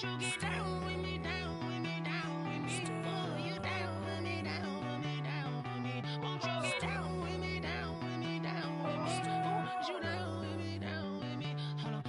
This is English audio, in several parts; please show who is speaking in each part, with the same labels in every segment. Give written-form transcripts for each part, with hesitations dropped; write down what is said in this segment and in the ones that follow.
Speaker 1: Won't you get down with me, down with me, down with me? Oh, you down with me, down with me, down with me? Won't you get down with me, down with me, down with me? Oh, you down with me, down with me? Hold on.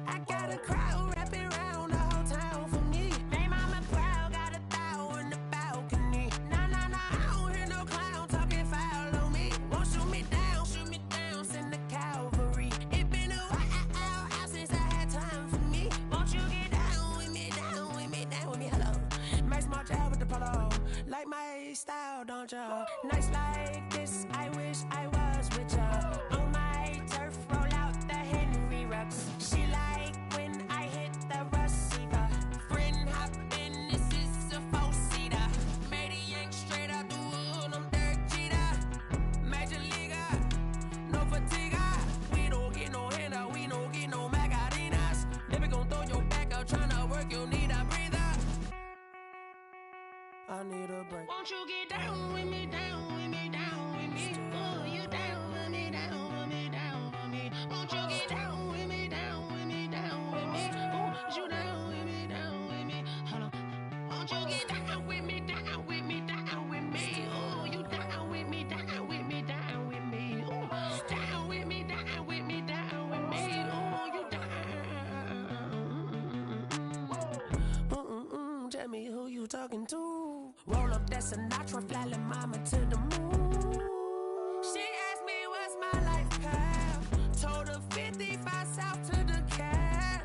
Speaker 1: I got a crowd wrapping around the whole town for me. They mama proud, got a thou in the balcony. Nah, nah, nah, I don't hear no clown talking foul on me. Won't shoot me down, send the cavalry. It been a while since I had time for me. Won't you get down with me, down with me, down with me? Hello, Max March out with the polo. Like my style, don't ya? Nights like this, I wish I was with ya. On my turf, roll out the Henry Rux. She like when I hit the receiver. Friend hop in, this is a four-seater. Made a yank straight out the wood, I'm Derek Jeter. Major leaguer, no fatigue. We don't get no handout, we don't get no Macarinas. Never gon' throw your back out, tryna work, you need a breather. I need a break. Won't you get down with me, down with me, down with me? Oh, you down with me, down with me, down with me? Won't you get down with me, down with me, down with me? Oh, you down with me, down with me? Hold on. Won't you get down with me, down with me, down with me? Oh, you down with me, down with me, down with me? Oh, down with me, down with me, down with me? Oh, you down. Tell me who you talking to. Roll up that Sinatra, fly la mama to the moon. She asked me what's my life path. Told her 55 south to the cab.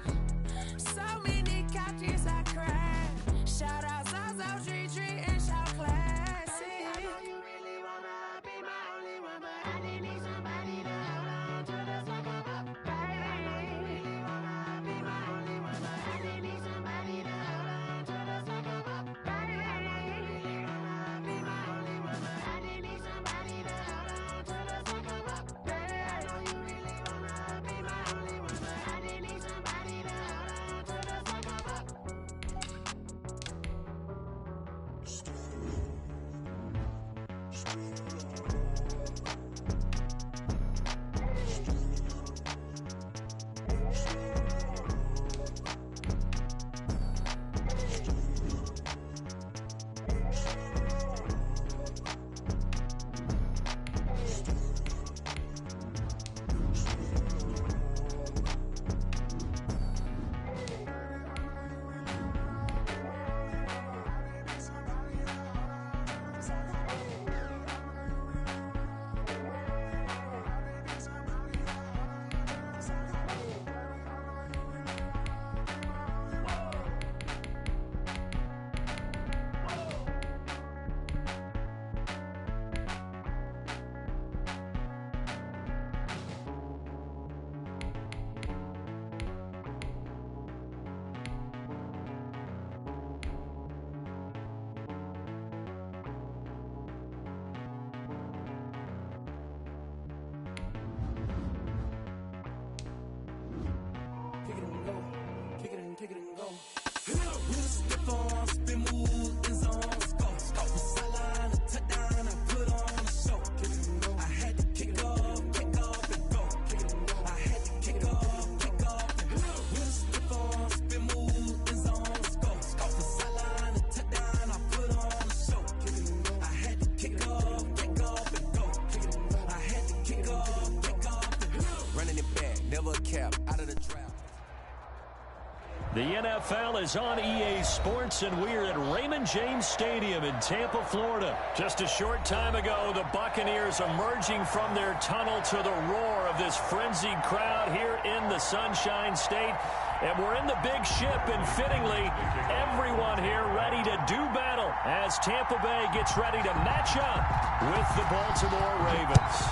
Speaker 1: So many couches I cried. Shout out South Street and shout classic. I know you really wanna be my only one, but I didn't need somebody to hold on to the sucker up. Baby, I know you really wanna be my only one, but I didn't need somebody to hold on to the sucker up. Baby, I know you really wanna be my only one, but I didn't need somebody to hold on to the sucker up. Baby, I know you really wanna be my only one, but I didn't need somebody to hold on to the sucker up. Kick it and go. Real stiff on, spin move, in zone, let's go. From sideline to touchdown, I put on a show. I had to kick off and go. I had to kick off and go. Real stiff on, spin move, in zone, let's go. From sideline to touchdown, I put on a show. I had to kick off and go. I had to kick off and go. Running it back, never a cap, out of the trap.
Speaker 2: The NFL is on EA Sports, and we're at Raymond James Stadium in Tampa, Florida. Just a short time ago, the Buccaneers emerging from their tunnel to the roar of this frenzied crowd here in the Sunshine State. And we're in the big ship, and fittingly, everyone here ready to do battle as Tampa Bay gets ready to match up with the Baltimore Ravens.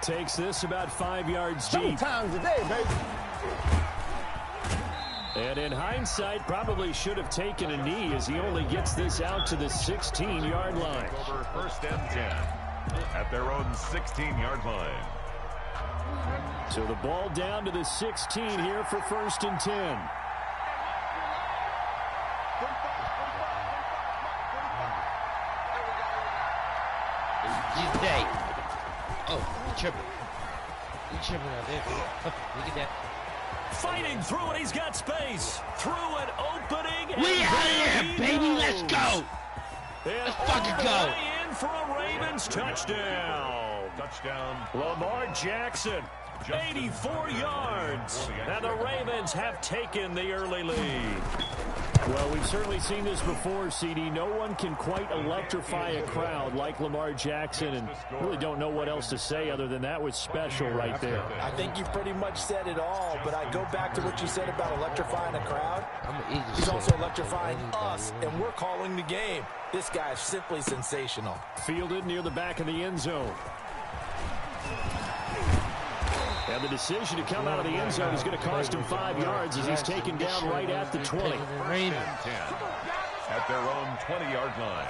Speaker 2: Takes this about 5 yards deep.
Speaker 3: Sometimes a day, baby.
Speaker 2: And in hindsight, probably should have taken a knee as he only gets this out to the 16-yard line.
Speaker 4: Over 1st and 10 at their own 16-yard line.
Speaker 2: So the ball down to the 16 here for 1st and 10.
Speaker 5: He's day. Oh, you're tripping. You're tripping out there. Look at that.
Speaker 2: Fighting through it, he's got space. Through an opening.
Speaker 5: We out here, baby. Let's go. Let's fucking go.
Speaker 2: In for a Ravens touchdown.
Speaker 4: Touchdown.
Speaker 2: Lamar Jackson, 84 yards. And the Ravens have taken the early lead.
Speaker 3: Well, we've certainly seen this before, CD. No one can quite electrify a crowd like Lamar Jackson, and really don't know what else to say other than that was special right there.
Speaker 6: I think you've pretty much said it all, but I go back to what you said about electrifying a crowd. He's also electrifying us, and we're calling the game. This guy is simply sensational.
Speaker 3: Fielded near the back of the end zone. And the decision to come out of the end zone is going to cost him 5 yards as he's taken down right at the 20.
Speaker 4: 10 at their own 20-yard line.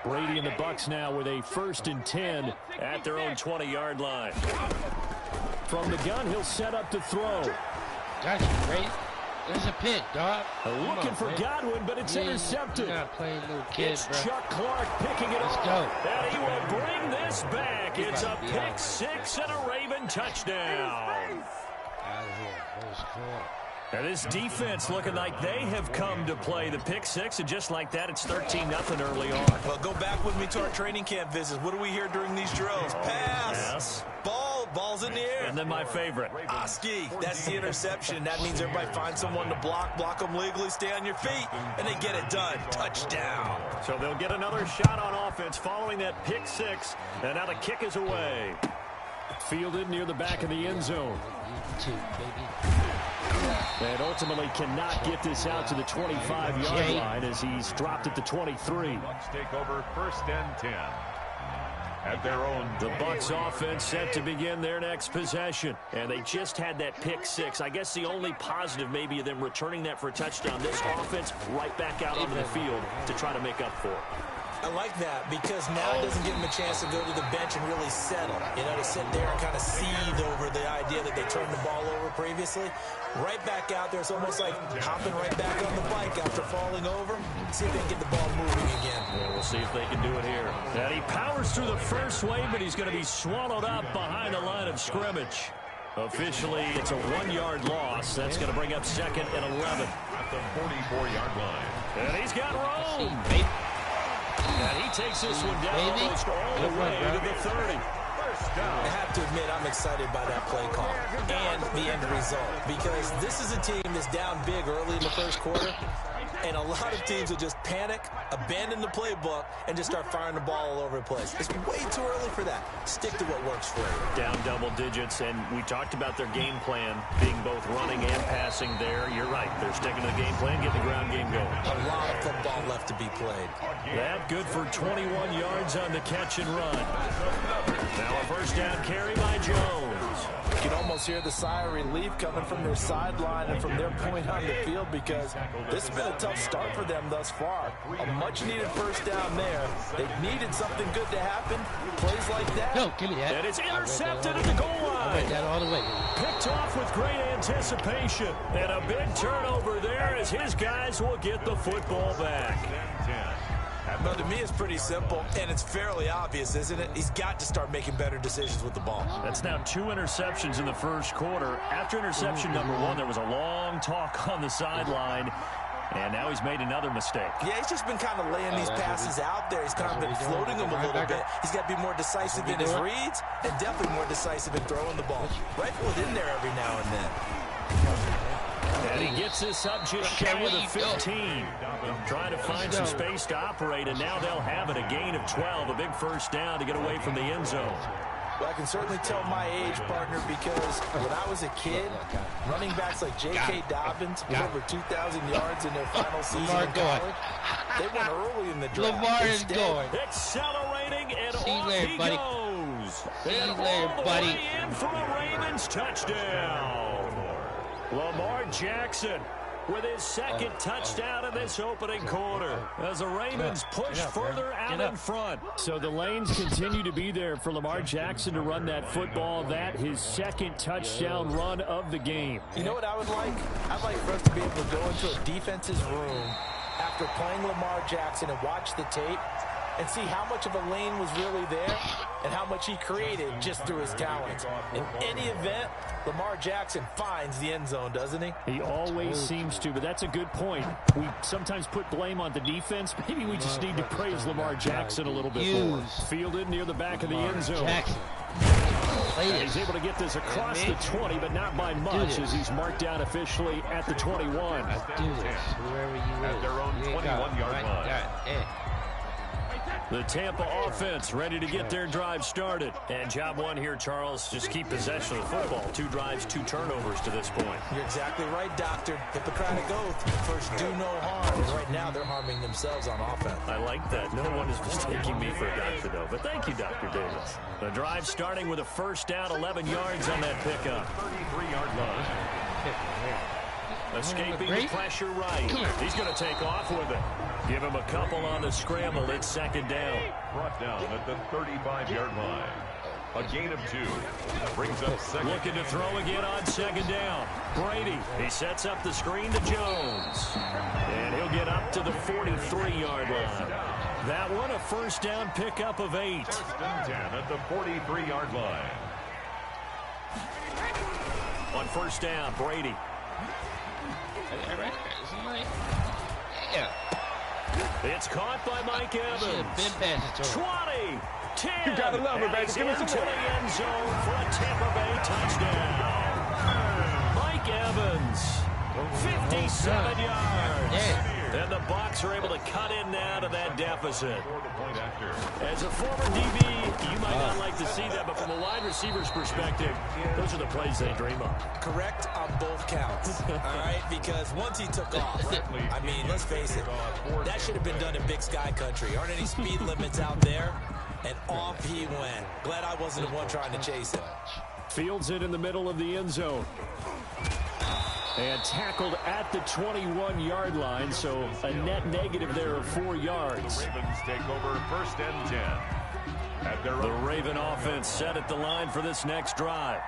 Speaker 3: Brady and the Bucs now with a 1st and 10
Speaker 2: At their own 20-yard line.
Speaker 3: from the gun. He'll set up to throw.
Speaker 5: Gotcha, Ray. There's a pit, dog.
Speaker 3: Looking for Godwin, but it's intercepted.
Speaker 5: You're not playing little kids,
Speaker 3: It's
Speaker 5: bro.
Speaker 3: Chuck Clark picking it
Speaker 5: Let's
Speaker 3: up.
Speaker 5: go.
Speaker 2: And he will bring this back. It's a pick six and a Raven touchdown.
Speaker 5: Out of here. Let's go.
Speaker 2: And this defense looking like they have come to play the pick six, and just like that, it's 13-0 early on.
Speaker 6: Well, go back with me to our training camp visits. What do we hear during these drills? Pass.
Speaker 2: Yes.
Speaker 6: Ball's in the air.
Speaker 2: And then my favorite.
Speaker 6: Oski, that's the interception. That means everybody finds someone to block them legally, stay on your feet, and they get it done. Touchdown.
Speaker 2: So they'll get another shot on offense following that pick six, and now the kick is away.
Speaker 3: Fielded near the back of the end zone.
Speaker 5: You too, baby.
Speaker 3: And ultimately cannot get this out to the 25-yard line as he's dropped at the 23.
Speaker 4: Bucs take over 1st and 10 at their own.
Speaker 2: The Bucs offense set to begin their next possession. And they just had that pick six. I guess the only positive maybe of them returning that for a touchdown. This offense right back out onto the field to try to make up for it.
Speaker 6: I like that because now it doesn't give them a chance to go to the bench and really settle. You know, to sit there and kind of seethe over the idea that they turned the ball over previously. Right back out there. It's almost like hopping right back on the bike after falling over. See if they can get the ball moving again.
Speaker 2: Yeah, we'll see if they can do it here. And he powers through the first wave, but he's going to be swallowed up behind the line of scrimmage. Officially, it's a 1-yard loss. That's going to bring up 2nd and 11.
Speaker 4: At the 44-yard line.
Speaker 2: And he's got room. And he takes this one down almost all the way to the 30.
Speaker 6: I have to admit, I'm excited by that play call and the end result because this is a team that's down big early in the first quarter, and a lot of teams will just panic, abandon the playbook, and just start firing the ball all over the place. It's way too early for that. Stick to what works for you.
Speaker 2: Down double digits, and we talked about their game plan being both running and passing there. You're right. They're sticking to the game plan, getting the ground game going.
Speaker 6: A lot of football left to be played.
Speaker 2: That good for 21 yards on the catch and run. Now a first down carry by Jones.
Speaker 6: You can almost hear the sigh of relief coming from their sideline and from their point on the field because this has been a tough start for them thus far. A much-needed first down there. They needed something good to happen. Plays like that.
Speaker 5: No, give me that.
Speaker 2: And it's intercepted at the goal
Speaker 5: I
Speaker 2: line.
Speaker 5: read that all the way.
Speaker 2: Picked off with great anticipation. And a big turnover there as his guys will get the football back.
Speaker 4: 10.
Speaker 6: Well, to me, it's pretty simple, and it's fairly obvious, isn't it? He's got to start making better decisions with the ball.
Speaker 2: That's now 2 interceptions in the first quarter. After interception number 1, there was a long talk on the sideline, and now he's made another mistake.
Speaker 6: Yeah, he's just been kind of laying these passes out there. He's kind of been floating them a little bit. He's got to be more decisive in his reads and definitely more decisive in throwing the ball. Rifle it in there every now and then.
Speaker 2: And he gets this up just shy of the 15. Trying to find some space to operate, and now they'll have it. A gain of 12, a big first down to get away from the end zone.
Speaker 6: Well, I can certainly tell my age, partner, because when I was a kid, running backs like J.K. Dobbins with over 2,000 yards in their final season in college, they went early in the draft.
Speaker 5: Lamar is going.
Speaker 2: Accelerating, and
Speaker 5: See you
Speaker 2: off
Speaker 5: later,
Speaker 2: he
Speaker 5: buddy.
Speaker 2: goes.
Speaker 5: See
Speaker 2: And
Speaker 5: you later,
Speaker 2: all the
Speaker 5: buddy.
Speaker 2: way in for a Ravens touchdown. Lamar Jackson with his second touchdown in this opening quarter as the Ravens push further out in front.
Speaker 3: So the lanes continue to be there for Lamar Jackson to run that football. That his second touchdown run of the game.
Speaker 6: You know what I would like? I'd like for us to be able to go into a defense's room after playing Lamar Jackson and watch the tape and see how much of a lane was really there and how much he created just through his talents. In any event, Lamar Jackson finds the end zone, doesn't he?
Speaker 3: He always seems to, but that's a good point. We sometimes put blame on the defense. Maybe we just need to praise Lamar Jackson a little bit more. Fielded near the back of the end zone. And he's able to get this across the 20, but not by much as he's marked down officially at the 21.
Speaker 5: Let's do this, whoever you
Speaker 4: At their own 21-yard line.
Speaker 2: The Tampa offense ready to get their drive started. And job one here, Charles, just keep possession of the football. 2 drives, 2 turnovers to this point.
Speaker 6: You're exactly right, Doctor. Hippocratic oath. First, do no harm. And right now, they're harming themselves on offense.
Speaker 2: I like that. No one is mistaking me for a doctor, though. But thank you, Dr. Davis. The drive starting with a first down, 11 yards on that pickup.
Speaker 4: 33-yard line.
Speaker 2: Escaping the pressure right. He's going to take off with it. Give him a couple on the scramble. It's second down.
Speaker 4: Brought down at the 35-yard line. A gain of 2. Brings up second.
Speaker 2: Looking to throw again on second down. Brady. He sets up the screen to Jones. And he'll get up to the 43-yard line. That one a first down pickup of 8.
Speaker 4: First and 10 at the 43-yard line.
Speaker 2: On first down, Brady. It's caught by Mike Evans. 20, 10.
Speaker 4: You gotta love it, baby.
Speaker 2: Give us into the end zone for a Tampa Bay touchdown. Mike Evans, 57 yards. And the Bucs are able to cut in now to that deficit. As a former DB, you might not like to see that, but from a wide receiver's perspective, those are the plays they dream of.
Speaker 6: Correct on both counts, all right? Because once he took off, I mean, let's face it, that should have been done in Big Sky Country. Aren't any speed limits out there? And off he went. Glad I wasn't the one trying to chase him.
Speaker 3: Fields it in the middle of the end zone. And tackled at the 21-yard line, so a net negative there of 4 yards.
Speaker 4: Ravens take over first and 10. At their
Speaker 2: The Raven offense set at the line for this next drive.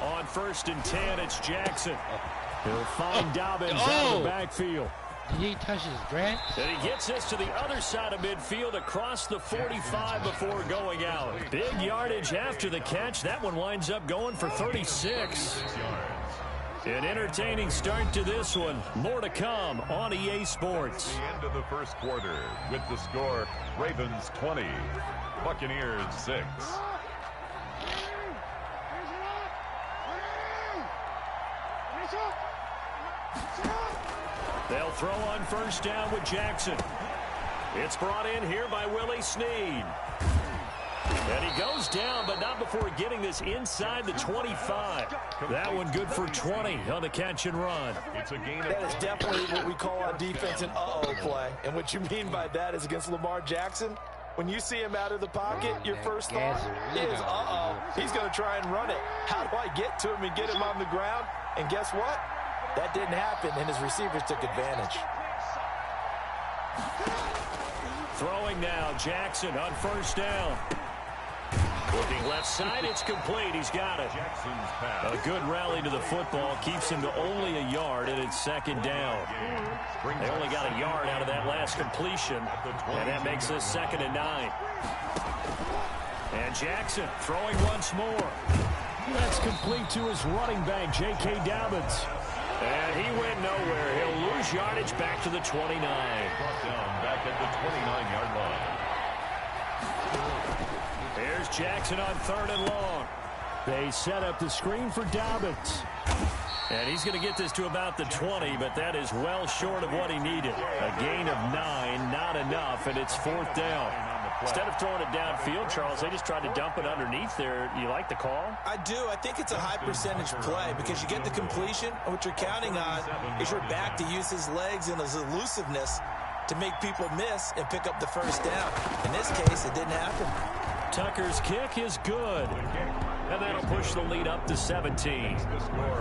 Speaker 2: On first and 10, it's Jackson. He'll find Dobbins out of the backfield.
Speaker 5: Did he touch his grass?
Speaker 2: And he gets this to the other side of midfield across the 45 before going out. Big yardage after the catch. That one winds up going for 36. An entertaining start to this one. More to come on EA Sports.
Speaker 4: the end of the first quarter with the score Ravens 20, Buccaneers 6.
Speaker 2: They'll throw on first down with Jackson. It's brought in here by Willie Snead. And he goes down, but not before getting this inside the 25. That one good for 20 on the catch and run.
Speaker 4: It's a gain of
Speaker 6: That is definitely what we call on defense an uh-oh play. And what you mean by that is against Lamar Jackson, when you see him out of the pocket, your first thought is, uh-oh, he's going to try and run it. How do I get to him and get him on the ground? And guess what? That didn't happen, and his receivers took advantage.
Speaker 2: Throwing now, Jackson on first down. Looking left side, it's complete. He's got it.
Speaker 4: Jackson's pass.
Speaker 2: A good rally to the football keeps him to only a yard, and it's second down. They only got a yard out of that last completion, and that makes this 2nd and 9. And Jackson throwing once more.
Speaker 3: That's complete to his running back, J.K. Dobbins.
Speaker 2: And he went nowhere. He'll lose yardage back to the 29.
Speaker 4: Brought down back at the 29-yard line.
Speaker 2: Here's Jackson on 3rd and long.
Speaker 3: They set up the screen for Dobbins.
Speaker 2: And he's going to get this to about the 20, but that is well short of what he needed. A gain of 9, not enough, and it's 4th down. Instead of throwing it downfield, Charles, they just tried to dump it underneath there. You like the call?
Speaker 6: I do. I think it's a high percentage play because you get the completion, and what you're counting on is your back to use his legs and his elusiveness to make people miss and pick up the first down. In this case, it didn't happen.
Speaker 2: Tucker's kick is good. And that'll push the lead up to 17.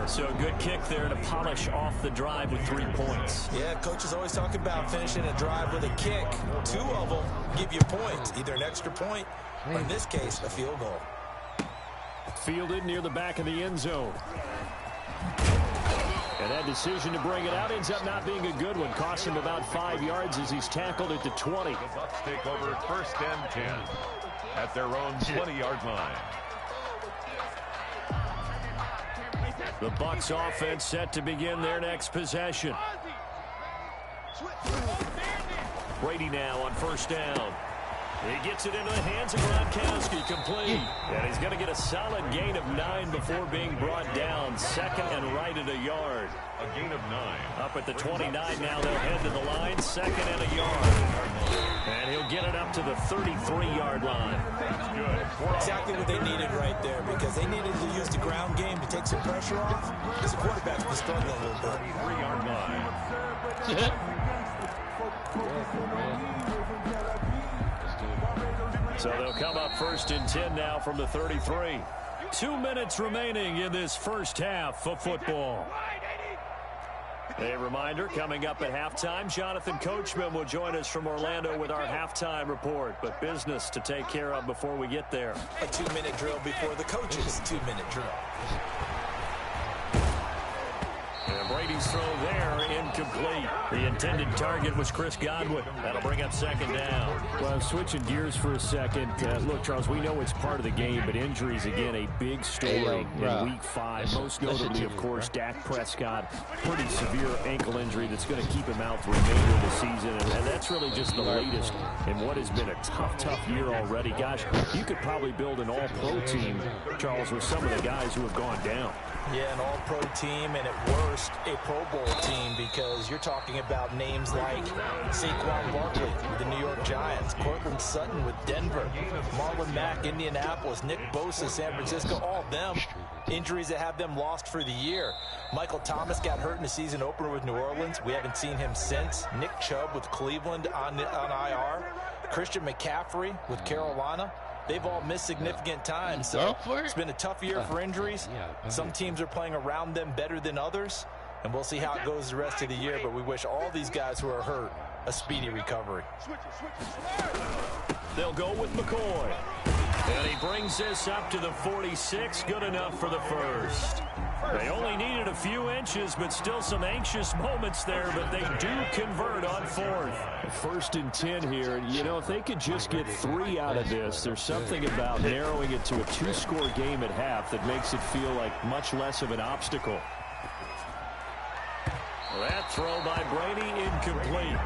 Speaker 2: So a good kick there to polish off the drive with 3 points.
Speaker 6: Yeah, coach is always talking about finishing a drive with a kick. 2 of them give you points, either an extra point or, in this case, a field goal.
Speaker 3: Fielded near the back of the end zone. And that decision to bring it out ends up not being a good one. Costs him about 5 yards as he's tackled at the 20.
Speaker 4: The Bucs take over 1st and 10 at their own 20-yard line.
Speaker 2: The Bucs offense set to begin their next possession. Brady now on 1st down. He gets it into the hands of Gronkowski, complete. And he's going to get a solid gain of 9 before being brought down. 2nd and right at a yard.
Speaker 4: A gain of 9.
Speaker 2: Up at the 29 now, they'll head to the line. 2nd and a yard. And he'll get it up to the 33-yard line.
Speaker 4: That's good.
Speaker 6: Exactly what they needed right there, because they needed to use the ground game to take some pressure off. Because the quarterback's been struggling a little bit.
Speaker 4: 33-yard line.
Speaker 2: So they'll come up 1st and 10 now from the 33. 2 minutes remaining in this first half of football. A reminder, coming up at halftime, Jonathan Coachman will join us from Orlando with our halftime report. But business to take care of before we get there.
Speaker 6: A 2-minute drill before the coach's 2-minute drill.
Speaker 2: And Brady's throw there, incomplete. The intended target was Chris Godwin. That'll bring up 2nd down.
Speaker 3: Well, switching gears for a second. Look, Charles, we know it's part of the game, but injuries, again, a big story in Week 5. Most notably, of course, Dak Prescott. Pretty severe ankle injury that's going to keep him out the remainder of the season. And that's really just the latest in what has been a tough year already. Gosh, you could probably build an all-pro team, Charles, with some of the guys who have gone down.
Speaker 6: Yeah, an all-pro team, and at worst, a Pro Bowl team, because you're talking about names like Saquon Barkley with the New York Giants, Cortland Sutton with Denver, Marlon Mack, Indianapolis, Nick Bosa, San Francisco, all of them injuries that have them lost for the year. Michael Thomas got hurt in the season opener with New Orleans. We haven't seen him since. Nick Chubb with Cleveland on IR. Christian McCaffrey with Carolina. They've all missed significant time, so it's been a tough year for injuries. Some teams are playing around them better than others, and we'll see how it goes the rest of the year, but we wish all these guys who are hurt a speedy recovery.
Speaker 2: They'll go with McCoy. And he brings this up to the 46, good enough for the first. They only needed a few inches, but still some anxious moments there, but they do convert on 4th.
Speaker 3: 1st and 10 here. You know, if they could just get 3 out of this, there's something about narrowing it to a 2-score game at half that makes it feel like much less of an obstacle.
Speaker 2: That throw by Brady, incomplete.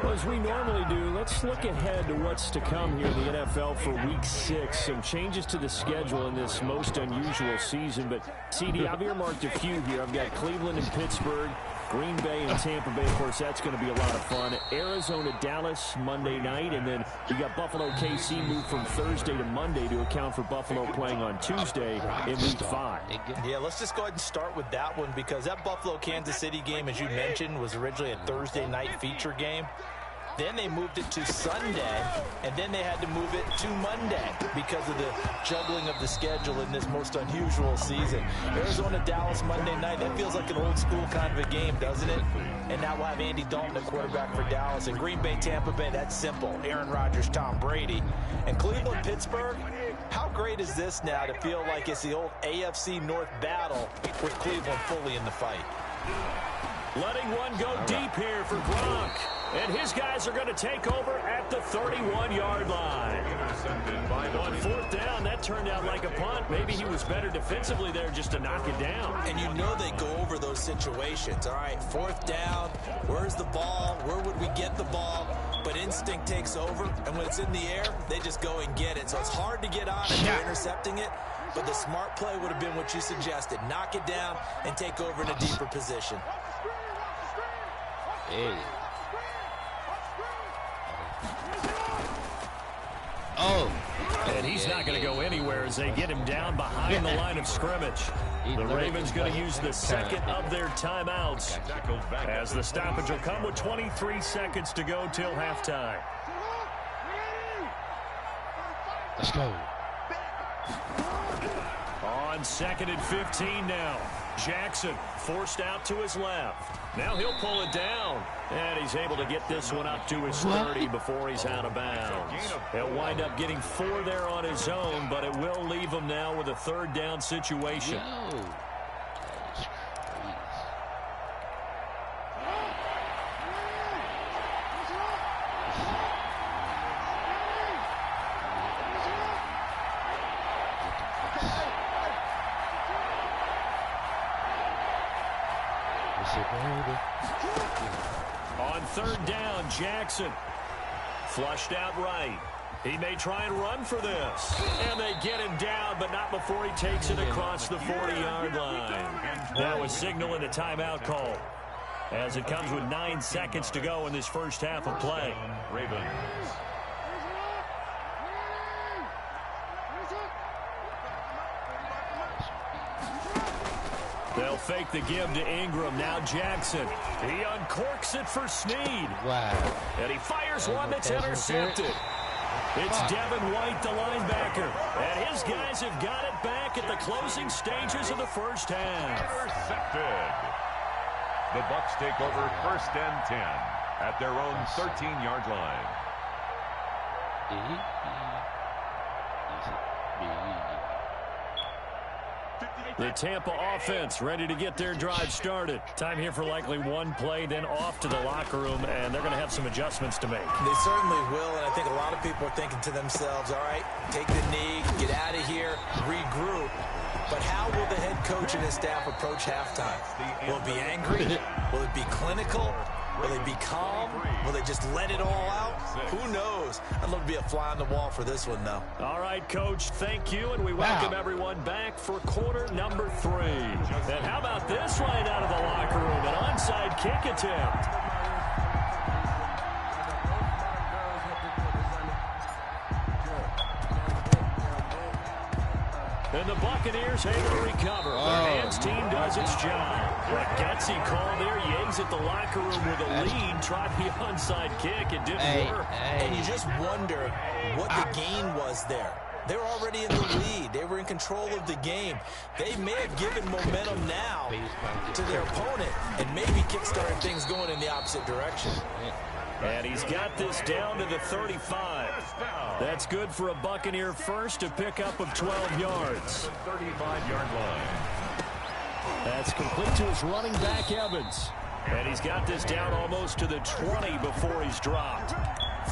Speaker 3: Well, as we normally do, let's look ahead to what's to come here in the NFL for Week 6. Some changes to the schedule in this most unusual season. But, CD, I've earmarked a few here. I've got Cleveland and Pittsburgh, Green Bay and Tampa Bay. Of course, that's going to be a lot of fun. Arizona, Dallas, Monday night. And then you got Buffalo, KC moved from Thursday to Monday to account for Buffalo playing on Tuesday in Week 5.
Speaker 6: Yeah, let's just go ahead and start with that one, because that Buffalo-Kansas City game, as you mentioned, was originally a Thursday night feature game. Then they moved it to Sunday, and then they had to move it to Monday because of the juggling of the schedule in this most unusual season. Arizona-Dallas Monday night, that feels like an old-school kind of a game, doesn't it? And now we'll have Andy Dalton at quarterback for Dallas. And Green Bay, Tampa Bay, that's simple. Aaron Rodgers, Tom Brady. And Cleveland, Pittsburgh, how great is this now to feel like it's the old AFC North battle with Cleveland fully in the fight?
Speaker 2: Letting one go deep here for Gronk. And his guys are going to take over at the 31-yard line. On 4th down, that turned out like a punt. Maybe he was better defensively there just to knock it down.
Speaker 6: And you know they go over those situations. All right, 4th down, where's the ball? Where would we get the ball? But instinct takes over, and when it's in the air, they just go and get it. So it's hard to get on if you're intercepting it. But the smart play would have been what you suggested. Knock it down and take over in a deeper position.
Speaker 5: Hey. Oh.
Speaker 2: And he's not going to go anywhere as they get him down behind the line of scrimmage. The Ravens going to use the 2nd of their timeouts as the stoppage will come with 23 seconds to go till halftime.
Speaker 5: Let's go.
Speaker 2: On 2nd and 15 now. Jackson forced out to his left. Now he'll pull it down. And he's able to get this one up to his 30 before he's out of bounds. He'll wind up getting 4 there on his own, but it will leave him now with a 3rd down situation. On 3rd down, Jackson flushed out right. He may try and run for this. And they get him down, but not before he takes it across the 40-yard line. Now a signal and a timeout call, as it comes with 9 seconds to go in this first half of play.
Speaker 4: Ravens.
Speaker 2: They'll fake the give to Ingram. Now Jackson. He uncorks it for Snead.
Speaker 5: Wow.
Speaker 2: And he fires one that's intercepted. It's Devin White, the linebacker. And his guys have got it back at the closing stages of the first half.
Speaker 4: Intercepted. The Bucs take over 1st and 10 at their own 13-yard line.
Speaker 2: The Tampa offense ready to get their drive started. Time here for likely one play, then off to the locker room, and they're going to have some adjustments to make.
Speaker 6: They certainly will, and I think a lot of people are thinking to themselves, all right, take the knee, get out of here, regroup. But how will the head coach and his staff approach halftime? Will it be angry? Will it be clinical? Will they be calm? Will they just let it all out? Who knows? I'd love to be a fly on the wall for this one, though.
Speaker 2: All right, Coach, thank you, and we welcome everyone back for quarter number 3. And how about this right out of the locker room? An onside kick attempt. And the Buccaneers able to recover. Their hands team does its job. A gutsy call there. Yates at the locker room with a lead. Tried the onside kick. It didn't work.
Speaker 6: And you just wonder what the gain was there. They were already in the lead. They were in control of the game. They may have given momentum now to their opponent and maybe kickstarted things going in the opposite direction.
Speaker 2: And he's got this down to the 35. That's good for a Buccaneer first, a pickup of 12 yards.
Speaker 4: 35-yard line.
Speaker 2: That's complete to his running back, Evans. And he's got this down almost to the 20 before he's dropped.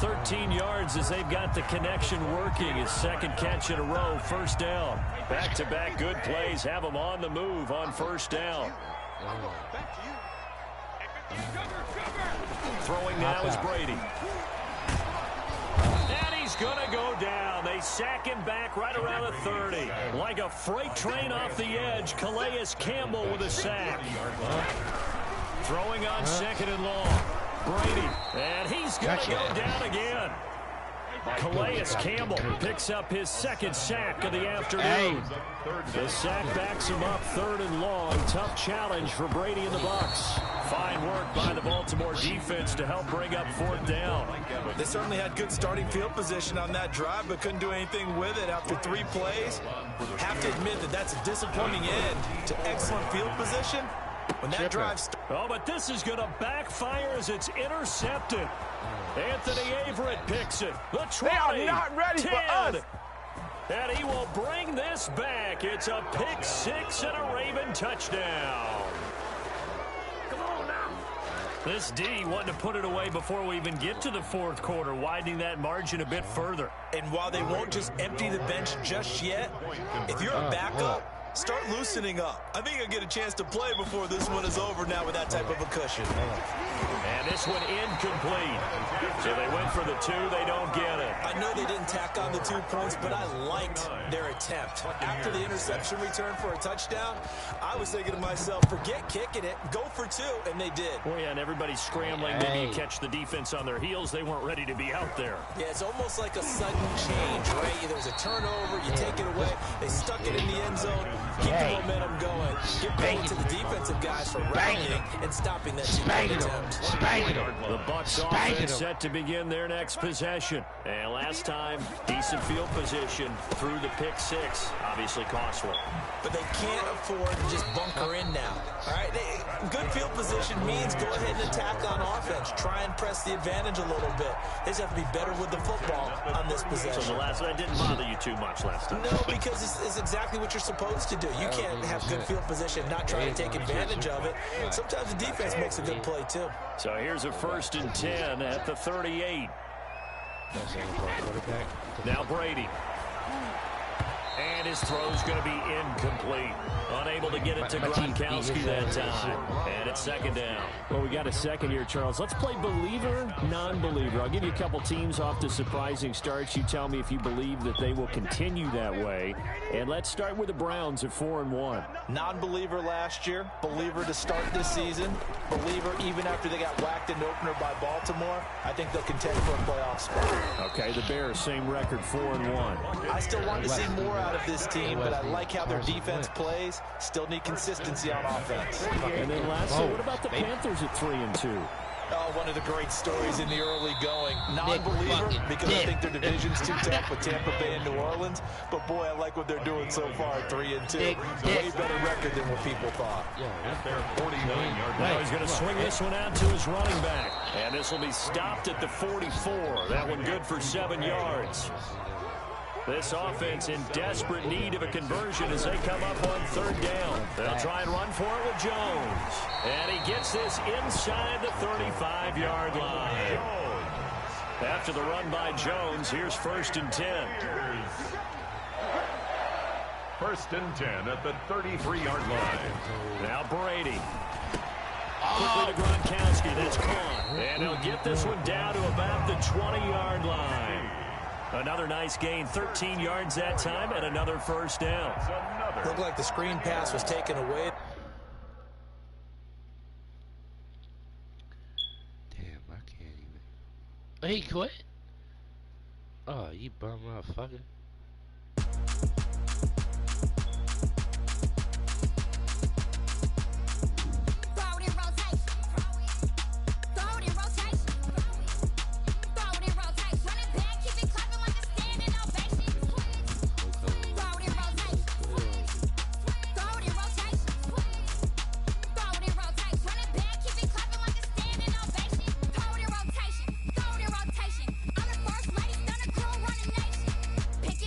Speaker 2: 13 yards as they've got the connection working. His 2nd catch in a row, 1st down. Back-to-back good plays have him on the move on 1st down. Throwing now is Brady. And he's going to go down. They sack him back right around the 30. Like a freight train off the edge, Calais Campbell with a sack. Throwing on 2nd and long. Brady. And he's going to go down again. Calais Campbell picks up his 2nd sack of the afternoon. The sack backs him up 3rd and long. Tough challenge for Brady and the Bucs. Fine work by the Baltimore defense to help bring up 4th down.
Speaker 6: They certainly had good starting field position on that drive, but couldn't do anything with it after 3 plays. Have to admit that that's a disappointing end to excellent field position when that drive started.
Speaker 2: Oh, but this is going to backfire as it's intercepted. Anthony Averett picks it. The 20,
Speaker 7: they are not ready
Speaker 2: 10,
Speaker 7: for us.
Speaker 2: And he will bring this back. It's a pick 6 and a Raven touchdown. Come on now. This D wanted to put it away before we even get to the 4th quarter, widening that margin a bit further.
Speaker 6: And while they won't just empty the bench just yet, if you're a backup, start loosening up. I think you'll get a chance to play before this one is over now with that type of a cushion.
Speaker 2: And this one incomplete. So they went for the 2. They don't get it.
Speaker 6: I know they didn't tack on the 2 points, but I liked their attempt. After the interception return for a touchdown, I was thinking to myself, forget kicking it, go for 2, and they did.
Speaker 2: Oh, yeah, and everybody's scrambling. Maybe you catch the defense on their heels. They weren't ready to be out there.
Speaker 6: Yeah, it's almost like a sudden change, right? There's a turnover, you take it away, they stuck it in the end zone. Keep the momentum going. Give credit to the defensive guys for rallying and stopping that two-point attempt.
Speaker 2: The Bucs offense set to begin their next possession. And last time, decent field position through the pick six. Obviously costly.
Speaker 6: But they can't afford to just bunker in now. All right, good field position means go ahead and attack on offense. Try and press the advantage a little bit. They just have to be better with the football on this possession.
Speaker 2: So the last one didn't bother you too much last time.
Speaker 6: No, because it's exactly what you're supposed to do. You can't have good field position, not try to take advantage of it. Sometimes the defense makes a good play, too.
Speaker 2: So here's a 1st and 10 at the 38. Now Brady. And his throw's going to be incomplete. Unable to get it to Gronkowski that time. And it's 2nd down.
Speaker 3: Well, we got a second here, Charles. Let's play believer, non-believer. I'll give you a couple teams off to surprising starts. You tell me if you believe that they will continue that way. And let's start with the Browns at 4-1.
Speaker 6: Non-believer last year. Believer to start this season. Believer even after they got whacked in the opener by Baltimore. I think they'll contend for a playoff spot.
Speaker 3: Okay, the Bears, same record, 4-1.
Speaker 6: I still want to see more out of this team, but I like how their defense plays. Still need consistency on offense.
Speaker 3: And then lastly, what about the Panthers at 3-2?
Speaker 6: Oh, one of the great stories in the early going. Non-believer, because I think their division's too tough with Tampa Bay and New Orleans. But, boy, I like what they're doing so far at 3-2. Way better record than what people thought.
Speaker 4: At their 49-yard line.
Speaker 2: Now he's going to swing this one out to his running back. And this will be stopped at the 44. That one good for 7 yards. This offense in desperate need of a conversion as they come up on 3rd down. They'll try and run for it with Jones. And he gets this inside the 35-yard line. After the run by Jones, here's 1st and 10.
Speaker 4: 1st and 10 at the 33-yard line.
Speaker 2: Now Brady. Quickly to Gronkowski. That's caught. And they'll get this one down to about the 20-yard line. Another nice gain, 13 yards that time, and another 1st down.
Speaker 6: Looked like the screen pass was taken away.
Speaker 5: Damn, I can't even. He quit? Oh, you bum motherfucker.
Speaker 1: Pick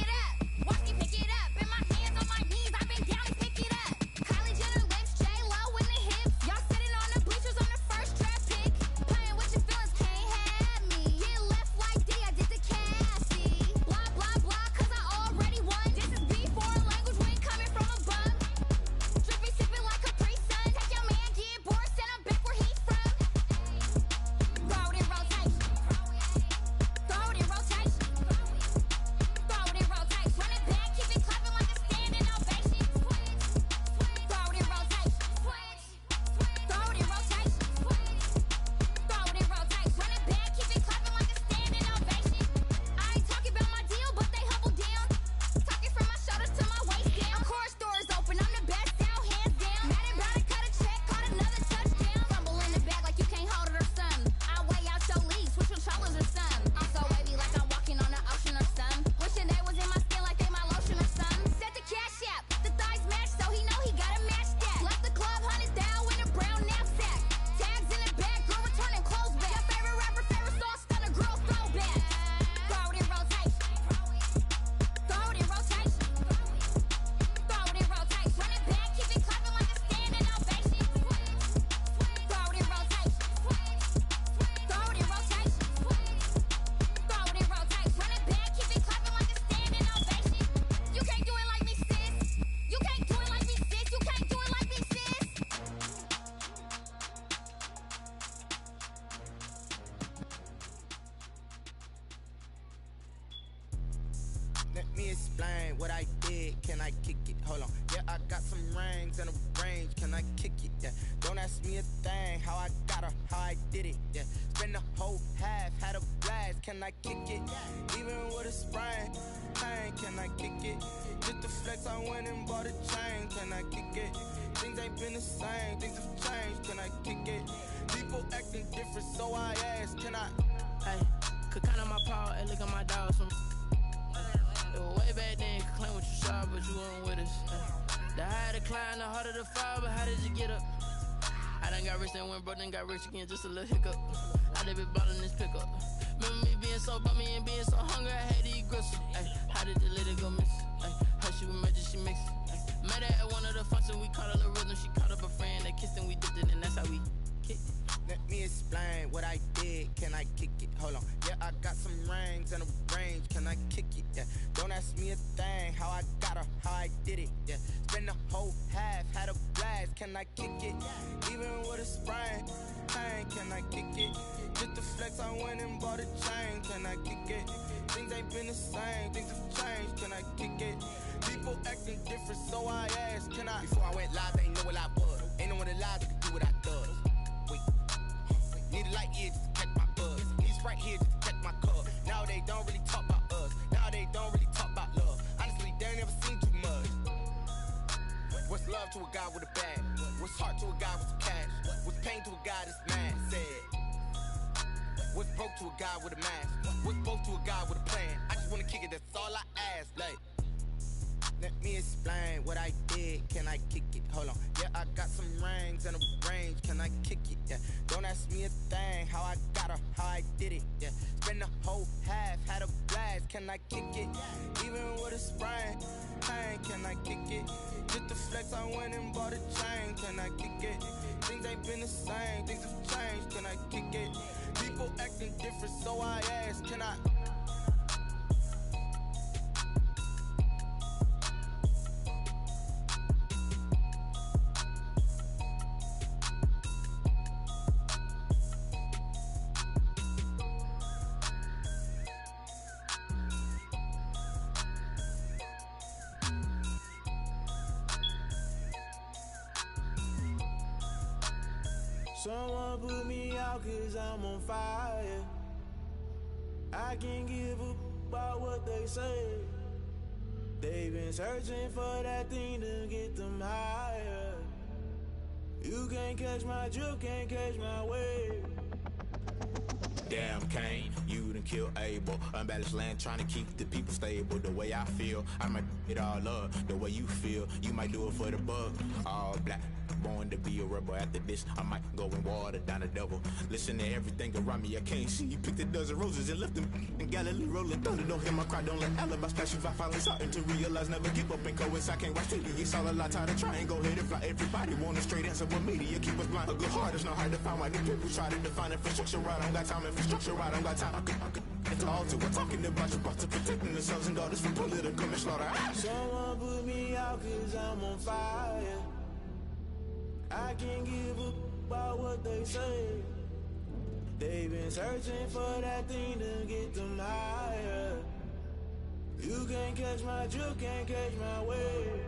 Speaker 7: explain what I did. Can I kick it? Hold on. Yeah, I got some rings and a range. Can I kick it? Yeah. Don't ask me a thing. How I got her, how I did it. Yeah. Spend the whole half, had a blast. Can I kick it? Even with a sprain. Pain, can I kick it? Just the flex, I went and bought a chain. Can I kick it? Things ain't been the same. Things have changed. Can I kick it? People acting different, so I ask. Can I?
Speaker 1: Hey, could count on my paw, hey, look at my dogs. Way back then, could claim what you saw, but you weren't with us. The higher the climb, the harder the fall, but how did you get up? I done got rich, then went broke, then got rich again, just a little hiccup. I done been ballin' this pickup. Remember me being so bummy and being so hungry, I had to eat gristle. Ay, how did the lady go miss? Ay, how she was magic, she mixed. Met her at one of the functions, we caught a little rhythm, she caught up a friend, they kissed and we dipped it, and that's how we kicked it.
Speaker 7: Let me explain what I did. Can I kick it? Hold on. Yeah, I got some rings and a range. Can I kick it? Yeah. Don't ask me a thing. How I got her, how I did it. Yeah. Spend the whole half, had a blast. Can I kick it? Even with a sprain. Pain, can I kick it? Just the flex, I went and bought a chain. Can I kick it? Things ain't been the same. Things have changed. Can I kick it? People acting different, so I asked. Can I? Before I went live, they ain't know what I was. Ain't no one alive that could do what I does. Wait. Need a light here just to catch my buzz. Need Sprite here just to catch my cup. Now they don't really talk about us. Now they don't really talk about love. Honestly, they ain't never seen too much. What's love to a guy with a bag? What's heart to a guy with some cash? What's pain to a guy that's mad? Said. What's broke to a guy with a mask? What's both to a guy with a plan? I just wanna kick it, that's all I ask. Like, let me explain what I did. Can I kick it? Hold on. Yeah, I got some rings and a range. Can I kick it? Yeah. Don't ask me a thing. How I got her, how I did it. Yeah. Spend the whole half, had a blast. Can I kick it? Even with a sprain. Pain, can I kick it? Just the flex, I went and bought a chain. Can I kick it? Things ain't been the same. Things have changed. Can I kick it? People acting different, so I ask. Can I?
Speaker 8: Someone put me out 'cause I'm on fire. I can't give up about what they say. They've been searching for that thing to get them higher. You can't catch my drift, can't catch my wave.
Speaker 9: Damn, Kane, you done killed Abel. Unbalanced land, trying to keep the people stable. The way I feel, I might it all up. The way you feel, you might do it for the bug. All black, born to be a rebel. After this, I might go and water down the devil. Listen to everything around me, I can't see. You picked a dozen roses and left them in Galilee rolling thunder. Don't hear my cry, don't let alibis pass you. I finally starting to realize, never give up and coincide. Can't watch TV, it's all a lot. Tired of trying, go ahead and fly. Everybody want a straight answer with media, keep us blind. A good heart is not hard to find. Why the people try to define infrastructure right? I don't got time, infrastructure right, I don't got time. It's all to we're talking about you, about to protecting the sons and daughters from political manslaughter.
Speaker 8: Someone put me out 'cause I'm on fire. I can't give up about what they say. They've been searching for that thing to get them higher. You can't catch my drift, can't catch my wave.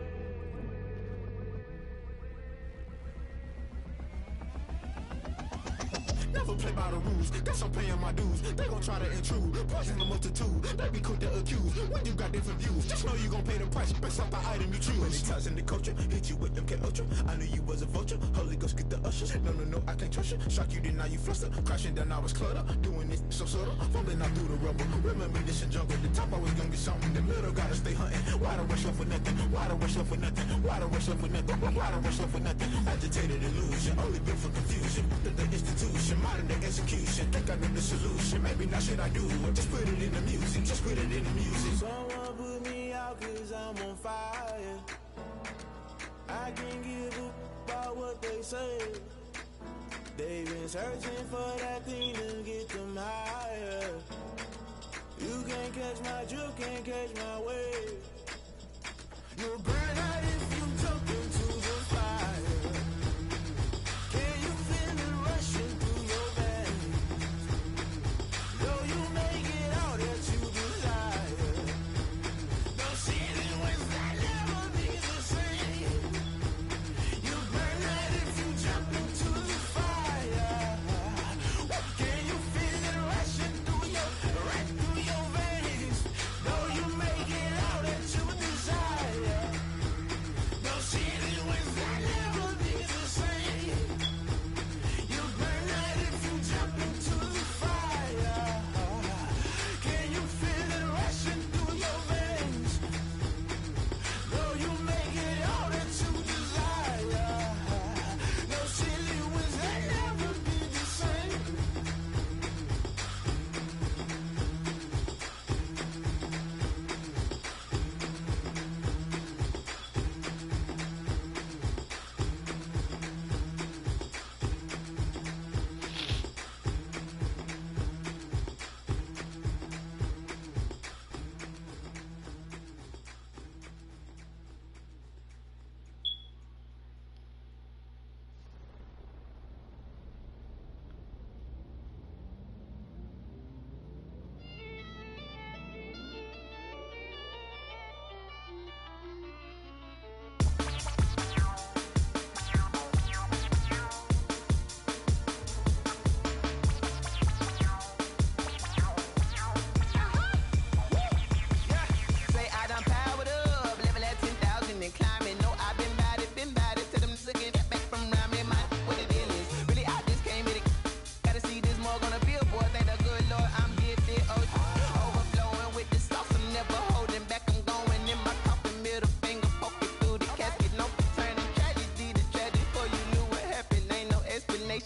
Speaker 9: Never play by the rules, guess I'm paying my dues. They gon' try to intrude, poison the multitude. They be quick to accuse, when you got different views. Just know you gon' pay the price, based off the item you choose. Many times in the culture, hit you with them K-Ultra. I knew you was a vulture, Holy Ghost get the ushers. No, I can't trust you. Shock you, then now you fluster. Crashing down, I was clutter. Doing this so subtle, fumbling out through the rubble. Remember this in jungle, the top always gonna be something. The middle gotta stay hunting. Why the rush left for nothing? Why the rush left for nothing? Why the rush left for nothing? Why the rush left for nothing? Agitated illusion, only built for confusion. The institution, modern day execution. Think I know the solution. Maybe now should I do it? Just put it in the music. Just put it in the music.
Speaker 8: Someone put me out 'cause I'm on fire. I can't give up about what they say. They've been searching for that thing to get them higher. You can't catch my drift, can't catch my wave. You'll burn out if you jump into the fire. Can you feel it rushing through your veins? Though you make it all that you desire. Don't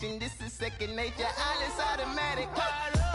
Speaker 7: station. This is second nature. All is automatic. Caught up.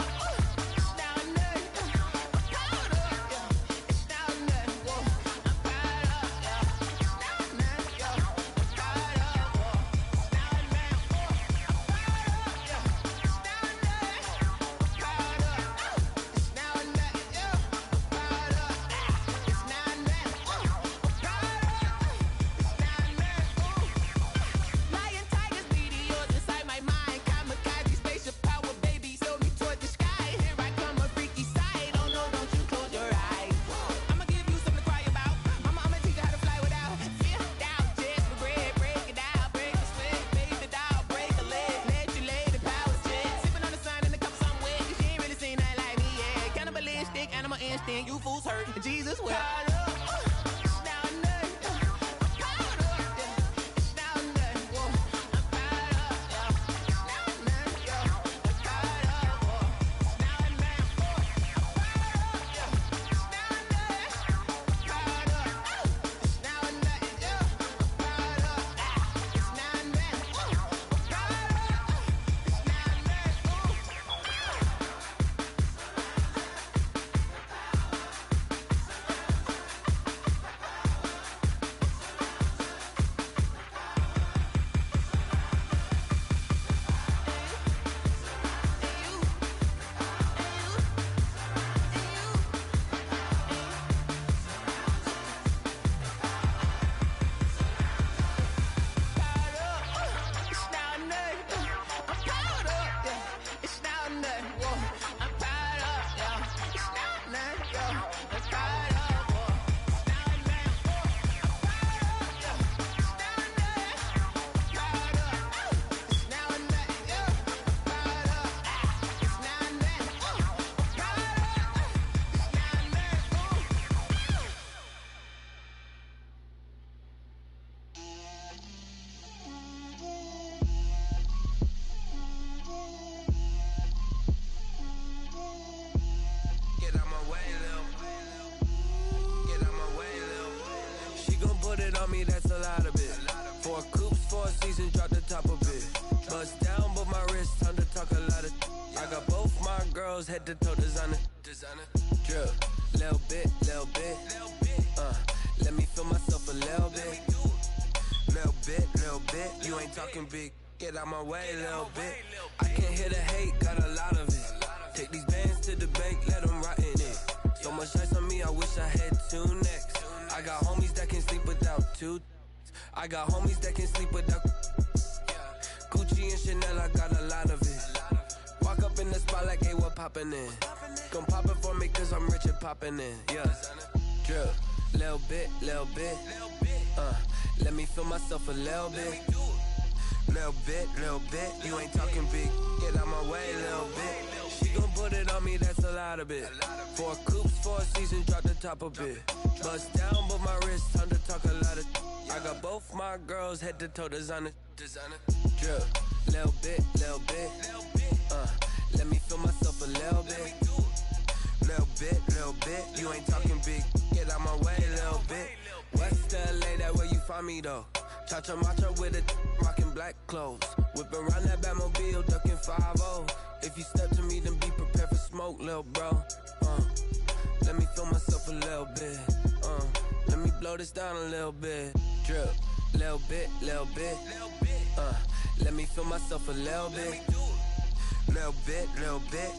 Speaker 7: You fools hurt. Jesus wept.
Speaker 10: That's a lot of it. 4 coops, 4 seasons, drop the top of it. Bust down, but my wrist, time to talk a lot of. I got both my girls head to toe designer. Drip, little bit. Let me feel myself a little bit. Little bit. You ain't talking big. Get out my way, little bit. I can't hear the hate, got a lot of it. Take these bands to the bank, let them rot in it. So much ice on me, I wish I had 2 necks. I got homies that can sleep without 2. I got homies that can sleep without Gucci and Chanel, I got a lot of it. Walk up in the spot like, hey, what poppin' in? Gon' pop it for me cause I'm rich and poppin' in, yeah. Drip, little bit. Let me feel myself a little bit. Little bit. You ain't talking big. Get out my way, little bit. She gon' put it on me, that's a lot of it. 4 coops, 4 seasons, drop the top of it. Bust down, but my wrist, time to talk a lot of. I got both my girls head to toe designer. Drip, little bit. Let me feel myself a little bit. Little bit. You ain't talking big. Get out my way, little bit. West LA, that where you find me though. Cha-cha matcha with a rockin' black clothes. Whip around that Batmobile, ducking 5-0. If you step to me, then be prepared for smoke, lil' bro. Let me feel myself a little bit. Let me blow this down a little bit. Drip, little bit. Let me feel myself a little bit. Little bit.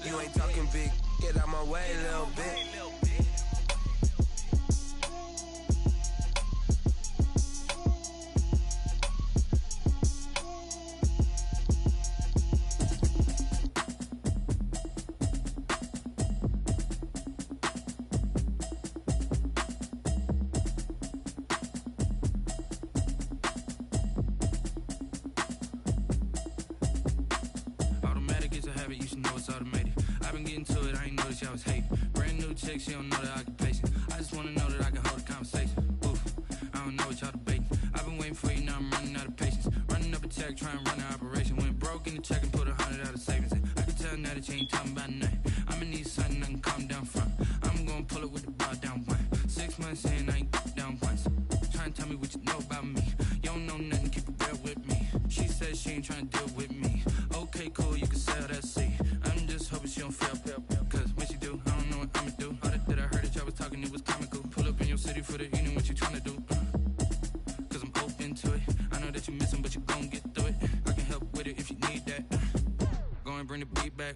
Speaker 10: You ain't talking big. Get out my way, little bit.
Speaker 11: She don't know the occupation. I just wanna know that I can hold a conversation. Oof, I don't know what y'all debating. I've been waiting for you, now I'm running out of patience. Running up a check, trying to run an operation. Went broke in the check and put 100 out of savings in. I can tell now that you ain't talking about nothing. I'ma need something I can calm down from. I'm gonna pull it with the bar down one. 6 months in, I ain't down once. Trying to tell me what you know about me. You don't know nothing, keep it real with me. She says she ain't trying trying to deal with me. Okay, cool, you can sell that seat. I'm just hoping she don't fail. Cause when she do, I don't know what I'ma do. All that I heard that y'all was talking, it was comical. Pull up in your city for the evening, what you trying to do? Cause I'm open to it. I know that you miss him, but you gon' get through it. I can help with it if you need that. Go and bring the beat back.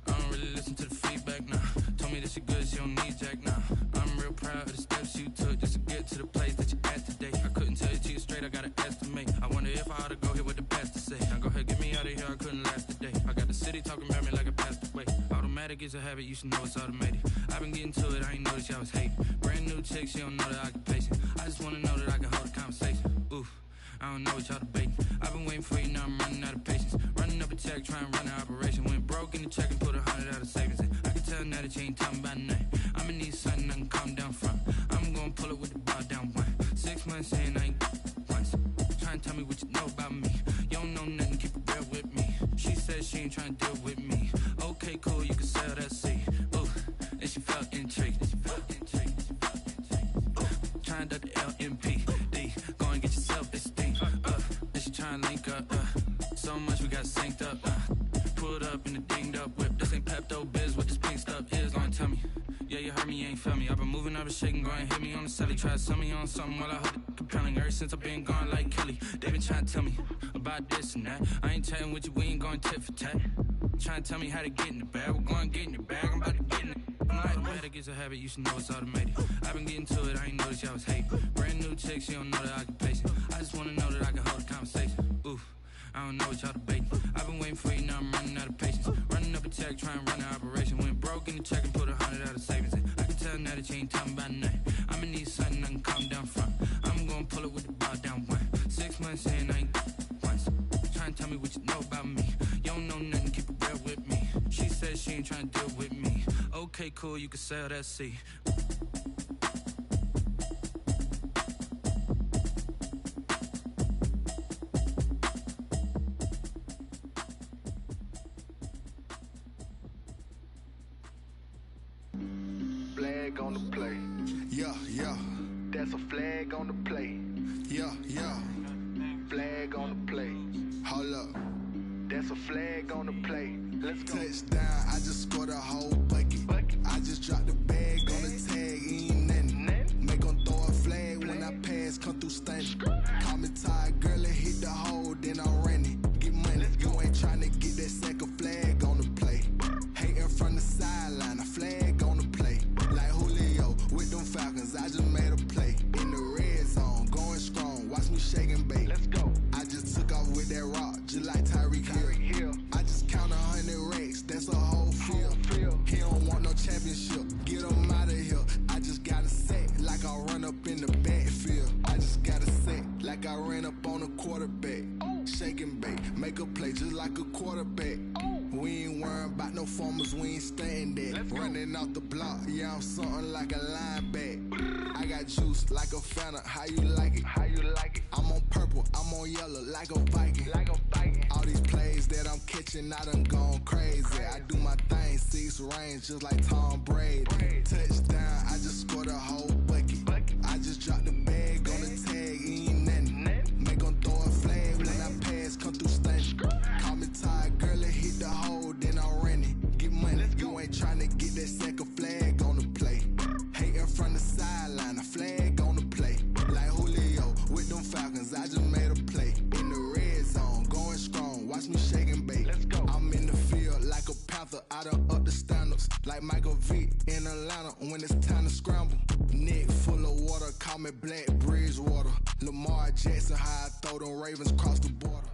Speaker 11: I don't really listen to the feedback, nah. Told me that she good, she don't need jack, nah. I'm real proud of the steps you took just to get to the place that you at today. I couldn't tell it to you straight, I gotta estimate. I wonder if I ought to go here with the best to say. Now go ahead, get me out of here, I couldn't last a day. I got the city talking about me like I passed away. Automatic is a habit, you should know it's automated. I've been getting to it, I ain't noticed y'all was hating. Brand new chick, she don't know the occupation. I just wanna know that I can hold a conversation. Oof, I don't know what y'all debating. I've been waiting for you, now I'm running out of patience. Running up a check, trying to run an operation. Went broke in the check and put 100 out of savings in. I can tell now that you ain't talking about nothing. I'ma need something I can calm down from. I'm gonna pull it with the bar down one. 6 months in, I ain't once. Trying to tell me what you know about me. You don't know nothing, keep it real with me. She said she ain't trying to deal with me. Okay, cool, you can sell that seat. Ooh, and she felt intrigued. Trying to duck the LMPD. Go and get yourself this thing. And she trying to link up. So much we got synced up. Pulled up in the dinged up whip. This ain't Pepto Biz, what this pink stuff is. Gonna tell me. Yeah, you heard me, you ain't felt me. I've been moving, I've been shaking, go and hit me on the celly. Try to sell me on something while I hold it compelling. Ever since I've been gone like Kelly, they been trying to tell me about this and that. I ain't chatting with you, we ain't going tit for tat. Trying to tell me how to get in the bag. We're going to get in the bag, I'm about to get in it. Automatic is a habit, you should know it's automated. I've been getting to it, I ain't noticed y'all was hating. Brand new chick, she don't know the occupation. I just wanna know that I can hold a conversation. Oof, I don't know what y'all debating. I've been waiting for you, now I'm running out of patience. Running up a check, trying to run an operation. Went broke in the check and put 100 out of savings in. I can tell now that you ain't talking about nothing. I'ma need something I can calm down from. I'm gonna pull it with the bar down one. 6 months in, I ain't once. Trying to tell me what you know about me. You don't know nothing, keep it real with me. She said she ain't trying to deal with me. Okay, cool, you can sell that seat.
Speaker 12: Flag on the play. Yeah, yeah. That's a flag on the play. Yeah, yeah. Flag on the play. Hold up. That's a flag on the play. Let's go. Touchdown, I just scored a whole bucket. I just dropped the bag on the tag, ain't nothing. Make 'em throw a flag when I pass, come through stunning. Call me tired, girl, and hit the hole, then I'm running. Get money, you ain't tryna get that second flag on the play. Hating from the sideline, a flag on the play. Like Julio with them Falcons, I just made a play. In the red zone, going strong, watch me shake and bake. Let's go. I just took off with that rock, just like Tyreek Hill. I just count 100 racks, that's a whole field. He don't want no championship, get him out of here. I just got a set, like I run up in the backfield. I just got a set, like I ran up on a quarterback. Shake and bake, make a play just like a quarterback. We ain't worrying about no formers, we ain't staying there. Running off the block, yeah, I'm something like a linebacker. I got juice like a Fanta, how you like it? How you like it? I'm on purple, I'm on yellow, like a Viking. Like a Viking. All these plays that I'm catching, I done gone crazy. I do my thing, 6 range, just like Tom Brady. Touchdown, I just scored a whole bucket. I just dropped the bag on the tag, ain't nothing. Make 'em throw a flag when I pass, come through stunning. Call me tired, girl, and hit the hole, then I'm running. Get money, you ain't tryna get that second flag on the play. Hating from the sideline, a flag on the play. Like Julio with them Falcons, I just made a play. In the red zone, going strong, watch me shake and bake. Let's go. I'm in the field like a Panther, I done up the standards. Like Michael Vick in Atlanta when it's time to scramble. Neck full of water, call me Black Bridgewater. Lamar Jackson, how I throw them Ravens across the border.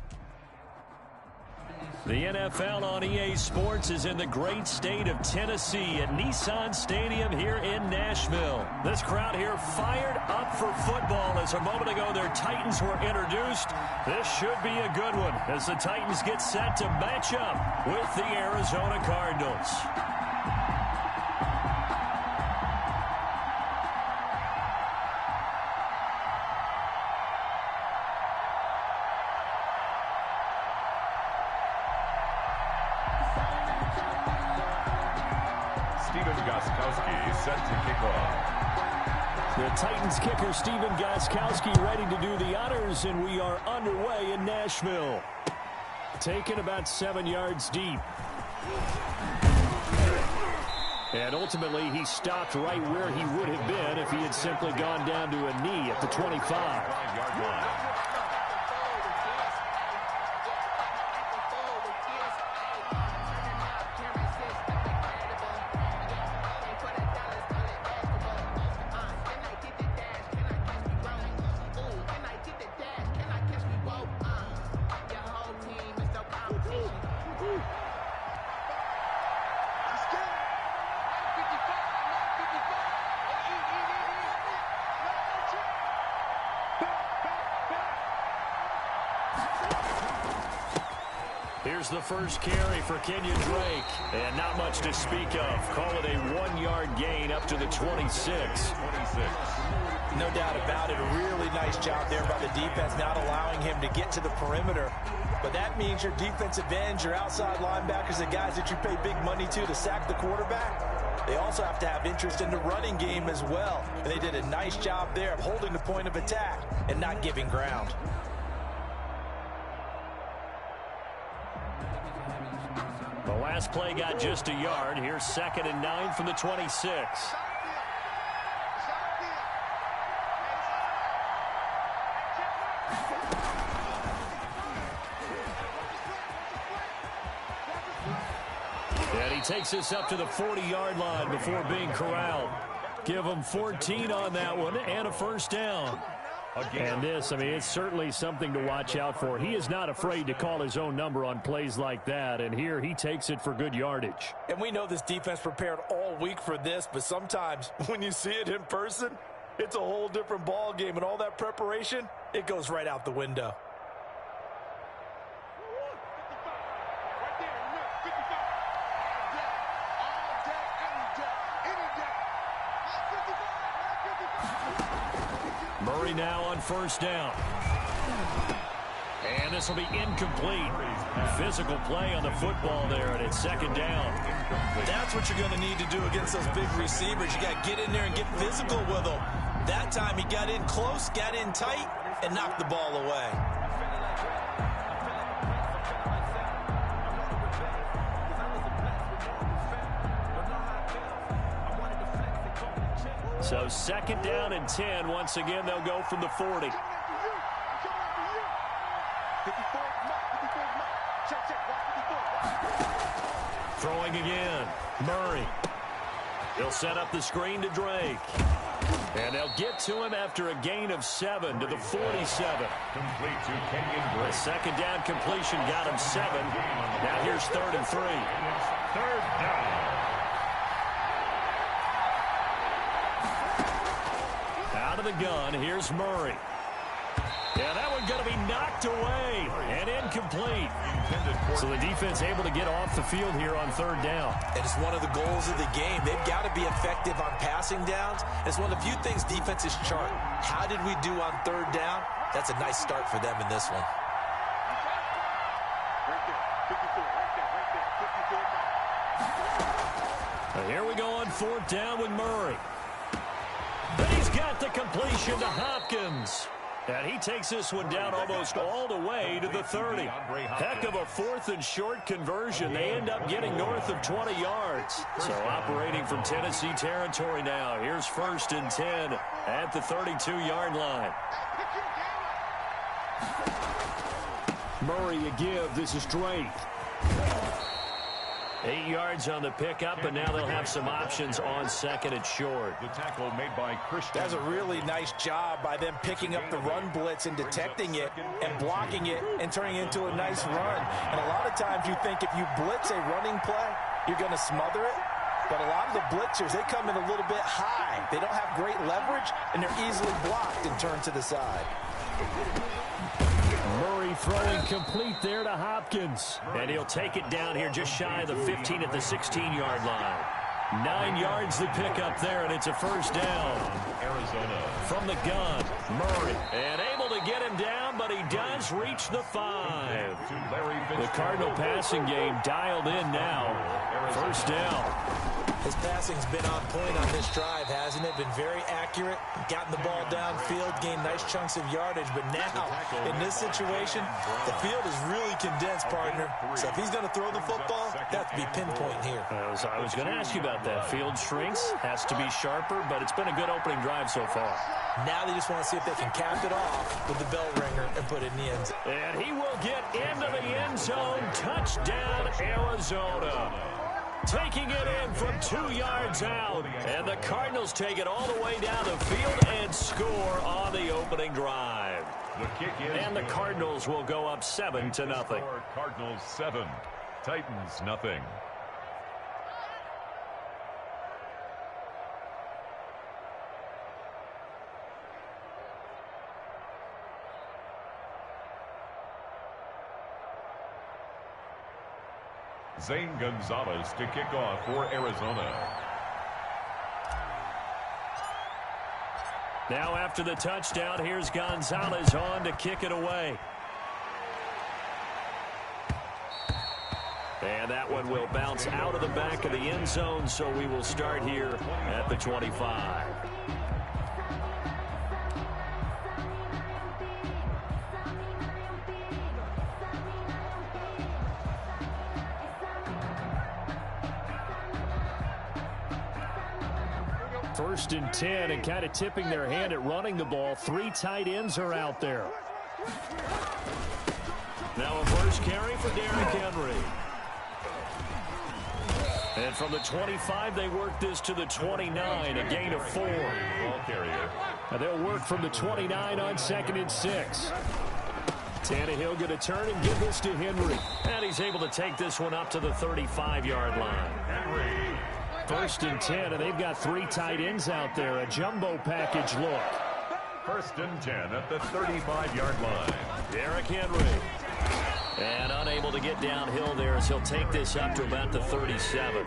Speaker 2: The NFL on EA Sports is in the great state of Tennessee at Nissan Stadium here in Nashville. This crowd here fired up for football as a moment ago their Titans were introduced. This should be a good one as the Titans get set to match up with the Arizona Cardinals.
Speaker 4: Set to kick off.
Speaker 2: The Titans kicker Stephen Gostkowski ready to do the honors, and we are underway in Nashville. taken about 7 yards deep. And ultimately, he stopped right where he would have been if he had simply gone down to a knee at the 25-yard line. Here's the first carry for Kenyon Drake. And not much to speak of. Call it a 1-yard gain up to the 26.
Speaker 6: No doubt about it. A really nice job there by the defense, not allowing him to get to the perimeter. But that means your defensive ends, your outside linebackers, the guys that you pay big money to sack the quarterback, they also have to have interest in the running game as well. And they did a nice job there of holding the point of attack and not giving ground.
Speaker 2: The last play got just a yard. Here's 2nd and 9 from the 26. And he takes us up to the 40-yard line before being corralled. Give him 14 on that one and a first down. And this, I mean, it's certainly something to watch out for. He is not afraid to call his own number on plays like that, and here he takes it for good yardage.
Speaker 6: And we know this defense prepared all week for this, but sometimes when you see it in person, it's a whole different ball game, and all that preparation, it goes right out the window.
Speaker 2: Murray now on first down. And this will be incomplete. Physical play on the football there, and it's 2nd down.
Speaker 6: That's what you're going to need to do against those big receivers. You got to get in there and get physical with them. That time he got in close, got in tight, and knocked the ball away.
Speaker 2: So 2nd down and 10. Once again, they'll go from the 40. Throwing again. Murray. He'll set up the screen to Drake. And they'll get to him after a gain of 7 to the 47.
Speaker 4: Complete to Kenyon Drake.
Speaker 2: The 2nd down completion got him 7. Now here's 3rd and 3.
Speaker 4: 3rd down.
Speaker 2: Out of the gun, here's Murray. Yeah, that one's going to be knocked away and incomplete. So the defense able to get off the field here on 3rd down.
Speaker 6: And it's one of the goals of the game. They've got to be effective on passing downs. It's one of the few things defenses chart. How did we do on 3rd down? That's a nice start for them in this one.
Speaker 2: Here we go on 4th down with Murray. But he's got the completion to Hopkins. And he takes this one down almost all the way to the 30. Heck of a 4th and short conversion. They end up getting north of 20 yards. So operating from Tennessee territory now. Here's 1st and 10 at the 32-yard line. Murray a give. This is Drake. 8 yards on the pickup, and now they'll have some options on 2nd and short.
Speaker 4: The tackle made by Christian.
Speaker 6: That's a really nice job by them picking up the run blitz and detecting it and blocking it and turning it into a nice run. And a lot of times you think if you blitz a running play, you're going to smother it. But a lot of the blitzers, they come in a little bit high. They don't have great leverage, and they're easily blocked and turned to the side.
Speaker 2: Murray throwing complete there to Hopkins. And he'll take it down here just shy of the 15 at the 16-yard line. 9 yards the pickup there, and it's a 1st down.
Speaker 4: Arizona.
Speaker 2: From the gun, Murray. And able to get him down, but he does reach the 5. The Cardinal passing game dialed in now. 1st down.
Speaker 6: His passing's been on point on this drive, hasn't it? Been very accurate, gotten the ball downfield, gained nice chunks of yardage. But now, in this situation, the field is really condensed, partner. So if he's going to throw the football, that has to be pinpoint here.
Speaker 2: I was going to ask you about that. Field shrinks, has to be sharper, but it's been a good opening drive so far.
Speaker 6: Now they just want to see if they can cap it off with the bell ringer and put it in the end zone.
Speaker 2: And he will get into the end zone. Touchdown, Arizona. Taking it in from 2 yards out. And the Cardinals take it all the way down the field and score on the opening drive.
Speaker 4: The kick is
Speaker 2: and the Cardinals will go up 7-0.
Speaker 4: Cardinals 7, Titans nothing. Zane Gonzalez to kick off for Arizona.
Speaker 2: Now after the touchdown, here's Gonzalez on to kick it away. And that one will bounce out of the back of the end zone, so we will start here at the 25. First and 10, and kind of tipping their hand at running the ball. 3 tight ends are out there. Now a first carry for Derrick Henry. And from the 25, they work this to the 29, a gain of 4.
Speaker 4: Ball carrier.
Speaker 2: Now they'll work from the 29 on 2nd and 6. Tannehill going to turn and give this to Henry. And he's able to take this one up to the 35-yard line.
Speaker 4: Henry.
Speaker 2: First and 10, and they've got 3 tight ends out there. A jumbo package look.
Speaker 4: First and 10 at the 35-yard line.
Speaker 2: Derrick Henry. And unable to get downhill there as he'll take this up to about the 37.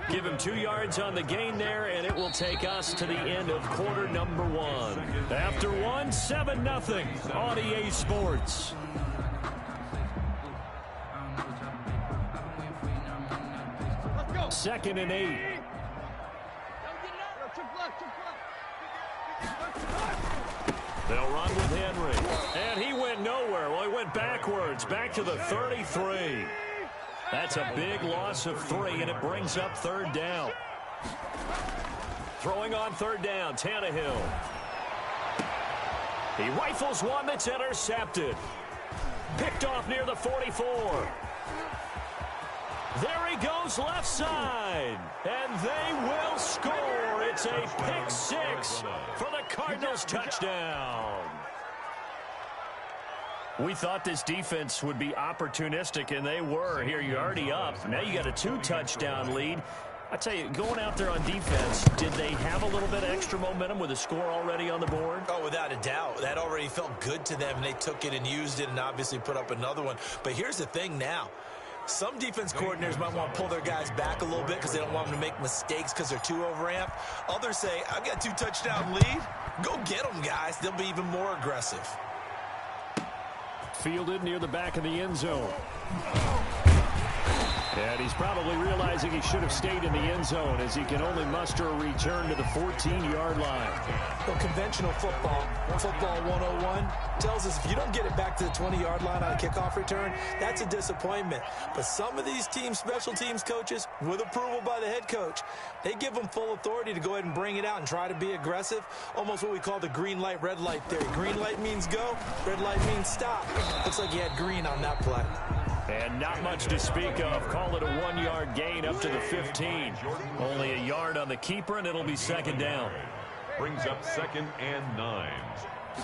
Speaker 2: Give him 2 yards on the gain there, and it will take us to the end of quarter number 1. After 1, 7-0 on EA Sports. Second and 8. They'll run with Henry. And he went nowhere. Well, he went backwards, back to the 33. That's a big loss of 3, and it brings up 3rd down. Throwing on 3rd down, Tannehill. He rifles one that's intercepted. Picked off near the 44. There he goes left side, and they will score. It's a pick 6 for the Cardinals touchdown. We thought this defense would be opportunistic, and they were. Here you're already up. Now you got a 2-touchdown lead. I tell you, going out there on defense, did they have a little bit of extra momentum with a score already on the board?
Speaker 6: Oh, without a doubt. That already felt good to them, and they took it and used it and obviously put up another one. But here's the thing now. Some defense coordinators might want to pull their guys back a little bit because they don't want them to make mistakes because they're too overamped. Others say, I've got 2-touchdown lead. Go get them, guys. They'll be even more aggressive.
Speaker 2: Fielded near the back of the end zone. And he's probably realizing he should have stayed in the end zone as he can only muster a return to the 14-yard line.
Speaker 6: Well, conventional football 101, tells us if you don't get it back to the 20-yard line on a kickoff return, that's a disappointment. But some of these teams, special teams coaches, with approval by the head coach, they give them full authority to go ahead and bring it out and try to be aggressive, almost what we call the green light, red light theory. Green light means go, red light means stop. Looks like you had green on that play.
Speaker 2: And not much to speak of. Call it a 1-yard gain up to the 15. Only a yard on the keeper, and it'll be 2nd down.
Speaker 4: Brings up 2nd and 9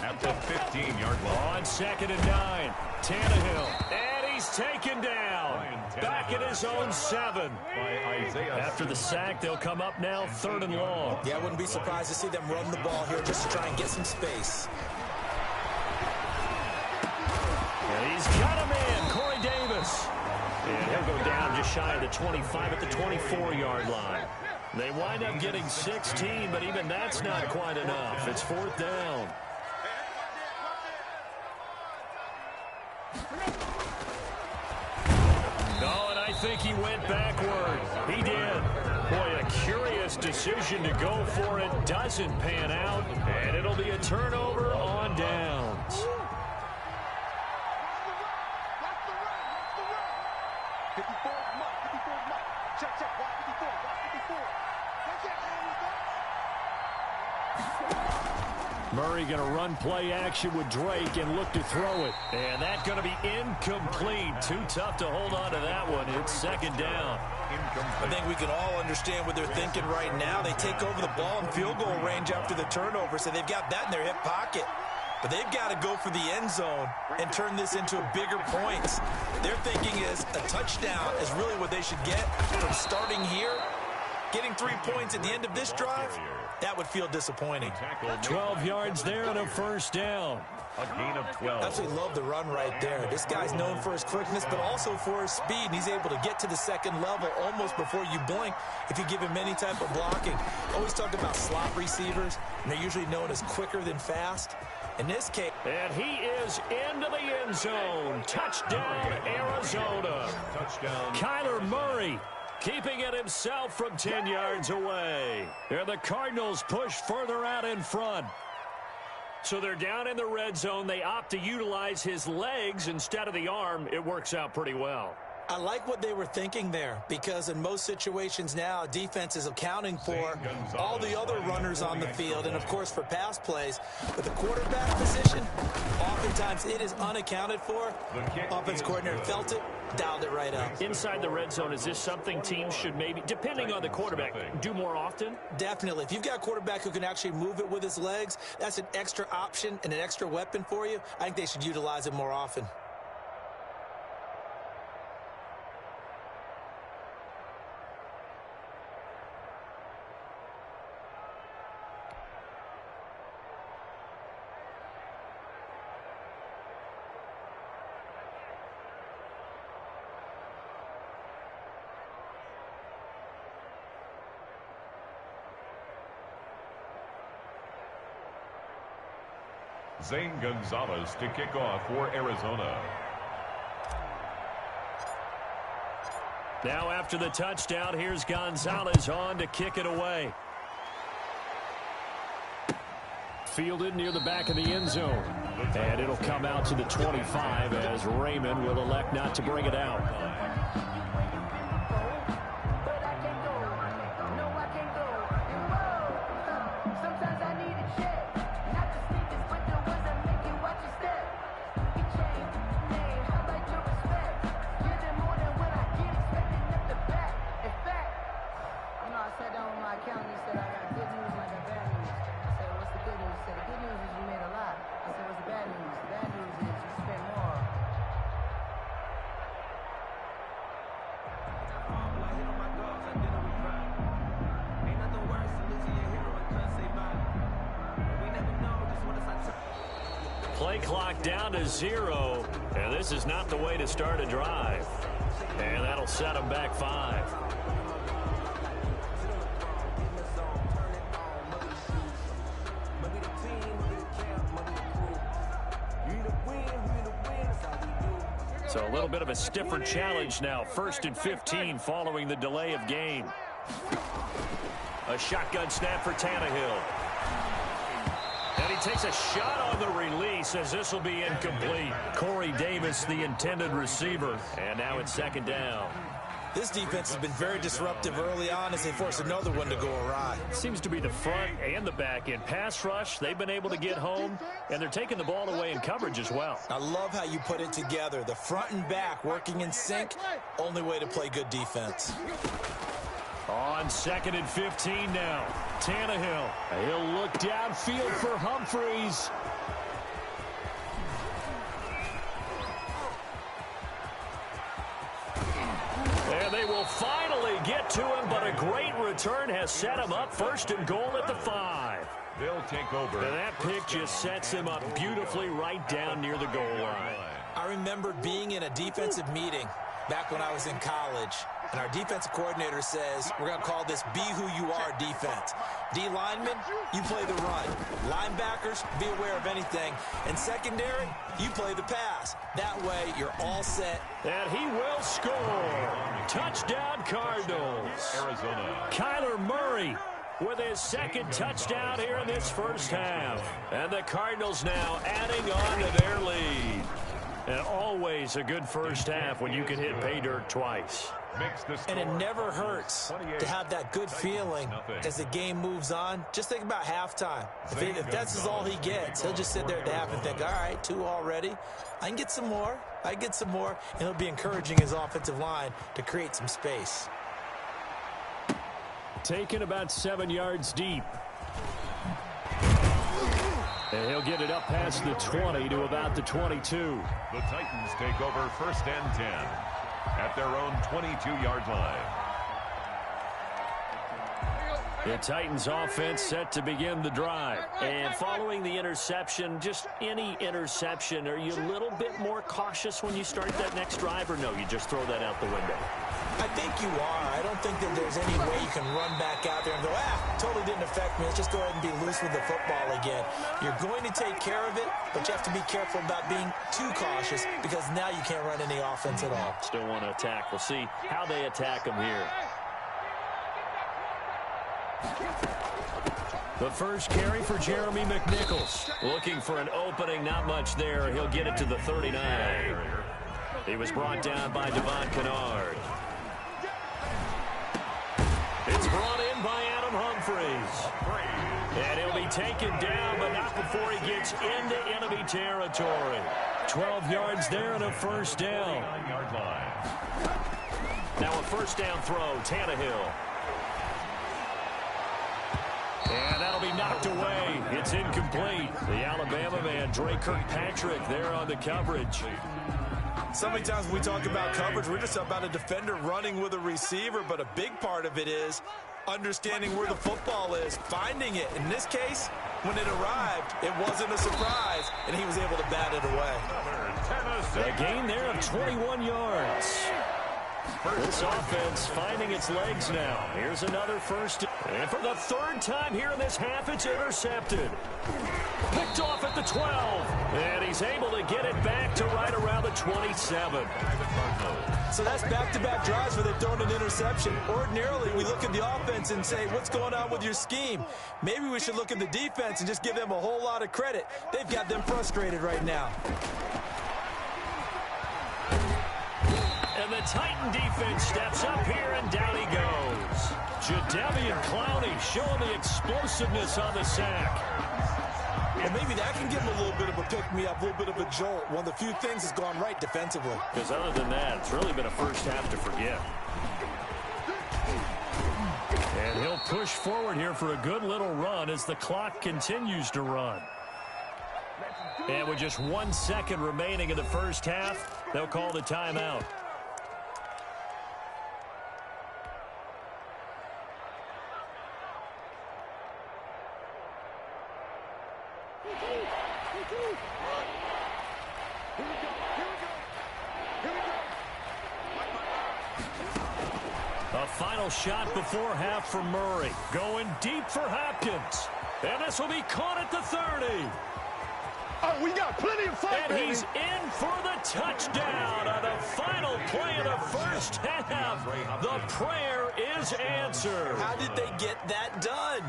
Speaker 4: at the 15-yard line.
Speaker 2: On 2nd and 9, Tannehill. And he's taken down. Back at his own 7. After the sack, they'll come up now 3rd and long.
Speaker 6: Yeah, I wouldn't be surprised to see them run the ball here just to try and get some space.
Speaker 2: And he's got him in, Corey Davis. And he'll go down just shy of the 25 at the 24-yard line. They wind up getting 16, but even that's not quite enough. It's 4th down. Oh, and I think he went backward. He did. Boy, a curious decision to go for it. Doesn't pan out, and it'll be a turnover on downs. Murray going to run play action with Drake and look to throw it. And that's going to be incomplete. Too tough to hold on to that one. It's second down.
Speaker 6: I think we can all understand what they're thinking right now. They take over the ball in field goal range after the turnover, so they've got that in their hip pocket. But they've got to go for the end zone and turn this into bigger points. Their thinking is a touchdown is really what they should get from starting here. Getting 3 points at the end of this drive, that would feel disappointing.
Speaker 2: 12 yards there and a first down.
Speaker 4: A gain of 12.
Speaker 6: Absolutely love the run right there. This guy's known for his quickness, but also for his speed. And he's able to get to the second level almost before you blink if you give him any type of blocking. Always talk about slot receivers, and they're usually known as quicker than fast. In this case.
Speaker 2: And he is into the end zone. Touchdown, Arizona.
Speaker 4: Touchdown.
Speaker 2: Kyler Murray keeping it himself from 10 yards away. And the Cardinals push further out in front. So they're down in the red zone. They opt to utilize his legs instead of the arm. It works out pretty well.
Speaker 6: I like what they were thinking there, because in most situations now, defense is accounting for all the other runners on the field and, of course, for pass plays. But the quarterback position, oftentimes it is unaccounted for. Offense coordinator felt it, dialed it right up.
Speaker 3: Inside the red zone, is this something teams should maybe, depending on the quarterback, do more often?
Speaker 6: Definitely. If you've got a quarterback who can actually move it with his legs, that's an extra option and an extra weapon for you. I think they should utilize it more often.
Speaker 4: Zane Gonzalez to kick off for Arizona.
Speaker 2: Now after the touchdown, here's Gonzalez on to kick it away.
Speaker 3: Fielded near the back of the end zone. And it'll come out to the 25 as Raymond will elect not to bring it out.
Speaker 2: Play clock down to 0, and this is not the way to start a drive. And that'll set them back 5. So a little bit of a stiffer challenge now. 1st and 15 following the delay of game. A shotgun snap for Tannehill. And he takes a shot on the release as this will be incomplete. Corey Davis, the intended receiver. And now it's second down.
Speaker 6: This defense has been very disruptive early on as they force another one to go awry.
Speaker 2: Seems to be the front and the back end. Pass rush, they've been able to get home, and they're taking the ball away in coverage as well.
Speaker 6: I love how you put it together. The front and back working in sync, only way to play good defense.
Speaker 2: On 2nd and 15 now. Tannehill. He'll look downfield for Humphreys. And they will finally get to him, but a great return has set him up. 1st and goal at the 5.
Speaker 4: They'll take over.
Speaker 2: And that pick just sets him up beautifully right down near the goal line.
Speaker 6: I remember being in a defensive meeting back when I was in college, and our defensive coordinator says, we're going to call this be who you are defense. D linemen, you play the run. Linebackers, be aware of anything. And secondary, you play the pass. That way, you're all set.
Speaker 2: And he will score. Touchdown, Cardinals.
Speaker 4: Arizona.
Speaker 2: Kyler Murray with his second touchdown here in this first half. And the Cardinals now adding on to their lead. And always a good first half when you can hit pay dirt twice.
Speaker 6: And it never hurts to have that good feeling as the game moves on. Just think about halftime. If that's all he gets, he'll just sit there at the half and think, all right, 2 already. I can get some more. And he'll be encouraging his offensive line to create some space.
Speaker 3: Taken about 7 yards deep. And he'll get it up past the 20 to about the 22.
Speaker 4: The Titans take over 1st and 10 at their own 22-yard line.
Speaker 2: The Titans offense set to begin the drive. And following the interception, just any interception, are you a little bit more cautious when you start that next drive, or no, you just throw that out the window?
Speaker 6: I think you are. I don't think that there's any way you can run back out there and go, totally didn't affect me. Let's just go ahead and be loose with the football again. You're going to take care of it, but you have to be careful about being too cautious because now you can't run any offense at all.
Speaker 2: Still want to attack. We'll see how they attack them here. The first carry for Jeremy McNichols. Looking for an opening, not much there. He'll get it to the 39. He was brought down by Devon Kennard. It's brought in by Adam Humphries. And he'll be taken down, but not before he gets into enemy territory. 12 yards there and a first down. Now a first down throw, Tannehill. And that'll be knocked away. It's incomplete. The Alabama man, Dre Kirkpatrick, there on the coverage.
Speaker 6: So many times when we talk about coverage, we're just about a defender running with a receiver, but a big part of it is understanding where the football is, finding it. In this case, when it arrived, it wasn't a surprise, and he was able to bat it away.
Speaker 2: A gain there of 21 yards. This offense finding its legs now. Here's another first. And for the 3rd time here in this half, it's intercepted. Picked off at the 12. And he's able to get it back to right around the 27.
Speaker 6: So that's back-to-back drives where they've thrown an interception. Ordinarily, we look at the offense and say, what's going on with your scheme? Maybe we should look at the defense and just give them a whole lot of credit. They've got them frustrated right now.
Speaker 2: And the Titan defense steps up here, and down he goes. Jadeveon Clowney showing the explosiveness on the sack.
Speaker 6: Well, maybe that can give him a little bit of a pick-me-up, a little bit of a jolt. One of the few things that's gone right defensively.
Speaker 2: Because other than that, it's really been a first half to forget. And he'll push forward here for a good little run as the clock continues to run. And with just 1 second remaining in the first half, they'll call the timeout. A final shot before half for Murray. Going deep for Hopkins. And this will be caught at the 30.
Speaker 12: Oh, we got plenty of fun,
Speaker 2: and baby. He's in for the touchdown on the final play of the first half. The prayer is answered.
Speaker 6: How did they get that done?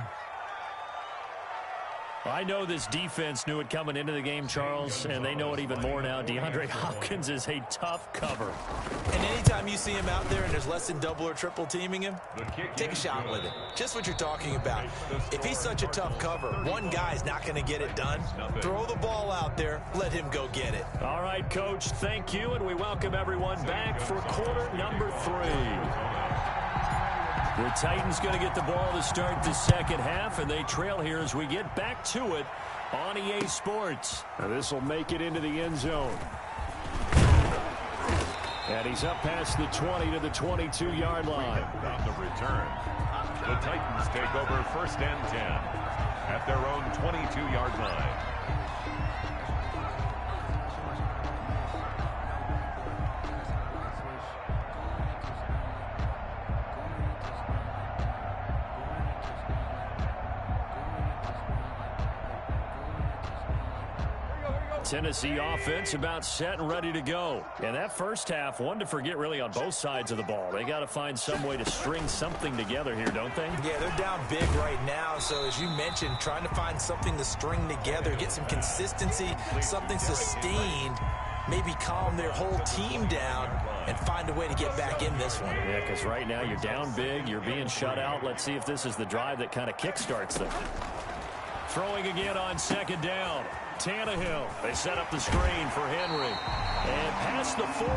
Speaker 2: I know this defense knew it coming into the game, Charles, and they know it even more now. DeAndre Hopkins is a tough cover.
Speaker 6: And anytime you see him out there and there's less than double or triple teaming him, take a shot with it. Just what you're talking about. If he's such a tough cover, one guy's not going to get it done. Throw the ball out there. Let him go get it.
Speaker 2: All right, Coach, thank you, and we welcome everyone back for quarter number 3. The Titans going to get the ball to start the second half, and they trail here as we get back to it on EA Sports.
Speaker 3: Now this will make it into the end zone. And he's up past the 20 to the 22-yard line.
Speaker 4: On the return, the Titans take over 1st and 10 at their own 22-yard line.
Speaker 2: Tennessee offense about set and ready to go. And that first half, one to forget really on both sides of the ball. They got to find some way to string something together here, don't they?
Speaker 6: Yeah, they're down big right now. So as you mentioned, trying to find something to string together, get some consistency, something sustained, maybe calm their whole team down and find a way to get back in this one.
Speaker 2: Yeah, because right now you're down big, you're being shut out. Let's see if this is the drive that kind of kickstarts them. Throwing again on second down. Tannehill. They set up the screen for Henry. And past the 40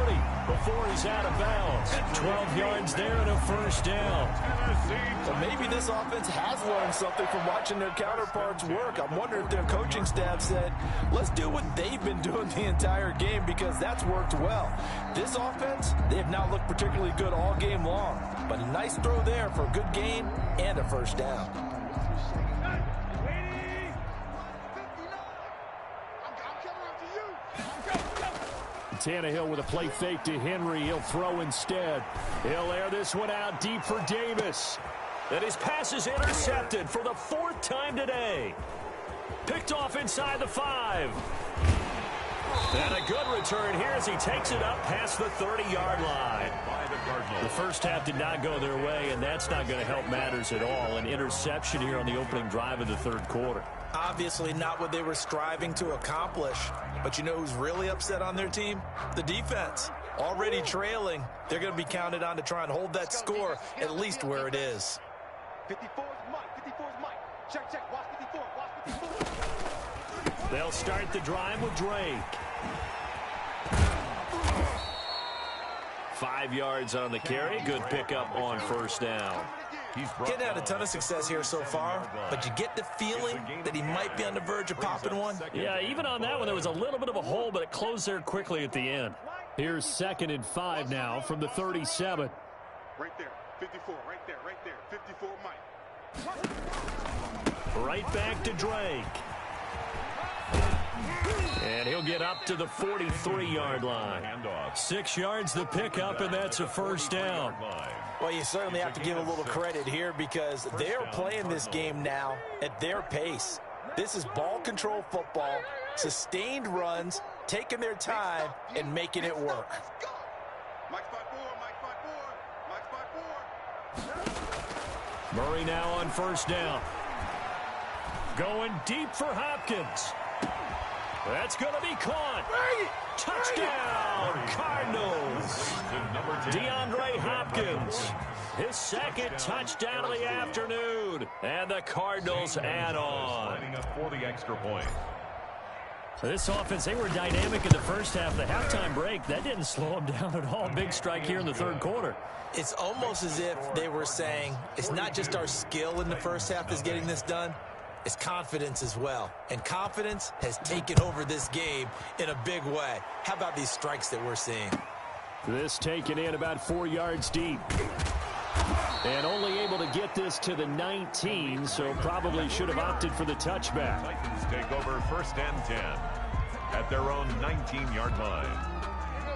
Speaker 2: before he's out of bounds. 12 yards there and a first down.
Speaker 6: So maybe this offense has learned something from watching their counterparts work. I'm wondering if their coaching staff said, let's do what they've been doing the entire game because that's worked well. This offense, they have not looked particularly good all game long. But a nice throw there for a good gain and a first down.
Speaker 3: Tannehill with a play fake to Henry. He'll throw instead. He'll air this one out deep for Davis.
Speaker 2: And his pass is intercepted for the 4th time today. Picked off inside the 5. And a good return here as he takes it up past the 30-yard line. The first half did not go their way, and that's not going to help matters at all. An interception here on the opening drive of the third quarter.
Speaker 6: Obviously not what they were striving to accomplish. But you know who's really upset on their team? The defense. Already trailing. They're going to be counted on to try and hold that score at least where it is.
Speaker 13: 54's Mike. 54's Mike. Check. Watch 54. Watch 54.
Speaker 2: They'll start the drive with Drake. 5 yards on the carry. Good pickup on first down.
Speaker 6: Getting had a ton of success here so far, but you get the feeling that he might be on the verge of popping one.
Speaker 2: Yeah, even on that one, there was a little bit of a hole, but it closed there quickly at the end.
Speaker 3: Here's 2nd and 5 now from the 37.
Speaker 13: Right there. 54. Right there. 54 Mike.
Speaker 2: Right back to Drake. And he'll get up to the 43-yard line. 6 yards the pickup, and that's a first down.
Speaker 6: Well, you certainly have to give a little credit here because they're playing this game now at their pace. This is ball control football, sustained runs, taking their time, and making it work.
Speaker 13: Mike spot 4.
Speaker 2: Murray now on first down. Going deep for Hopkins. That's going to be caught. Touchdown, Cardinals. DeAndre Hopkins, his 2nd touchdown of the afternoon. And the Cardinals add on.
Speaker 4: For the extra point.
Speaker 2: This offense, they were dynamic in the first half. The halftime break, that didn't slow them down at all. Big strike here in the third quarter.
Speaker 6: It's almost as if they were saying, it's not just our skill in the first half that's getting this done. It's confidence as well. And confidence has taken over this game in a big way. How about these strikes that we're seeing?
Speaker 3: This taken in about 4 yards deep. And only able to get this to the 19, so probably should have opted for the touchback.
Speaker 4: Titans take over 1st and 10 at their own 19-yard line.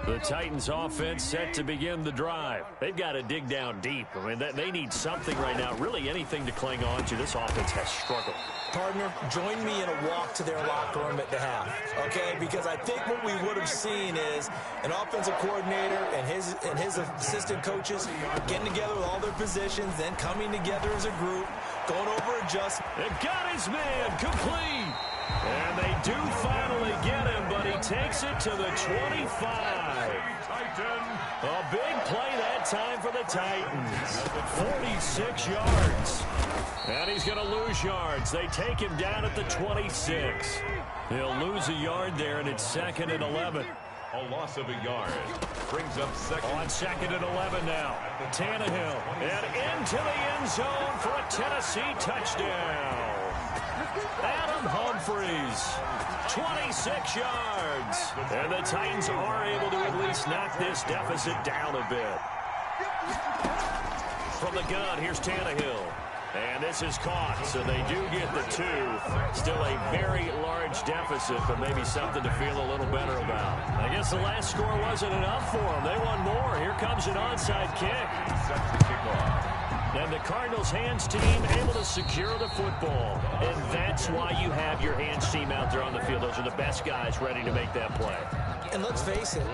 Speaker 2: The Titans offense set to begin the drive. They've got to dig down deep. I mean, they need something right now, really anything to cling on to. This offense has struggled.
Speaker 6: Partner, join me in a walk to their locker room at the half, okay? Because I think what we would have seen is an offensive coordinator and his assistant coaches getting together with all their positions, then coming together as a group, going over adjustments.
Speaker 2: It got his man complete. And they do finally get him, but he takes it to the 25. A big play that time for the Titans. 46 yards. And he's going to lose yards. They take him down at the 26. He'll lose a yard there, and it's 2nd and 11.
Speaker 4: A loss of a yard brings up 2nd.
Speaker 2: On 2nd and 11 now. Tannehill. And into the end zone for a Tennessee touchdown. Adam Humphries, 26 yards. And the Titans are able to at least knock this deficit down a bit. From the gun, here's Tannehill. And this is caught, so they do get the 2. Still a very large deficit, but maybe something to feel a little better about. I guess the last score wasn't enough for them. They want more. Here comes an onside kick.
Speaker 4: Sets the kickoff.
Speaker 2: And the Cardinals' hands team able to secure the football. And that's why you have your hands team out there on the field. Those are the best guys ready to make that play.
Speaker 6: And let's face it,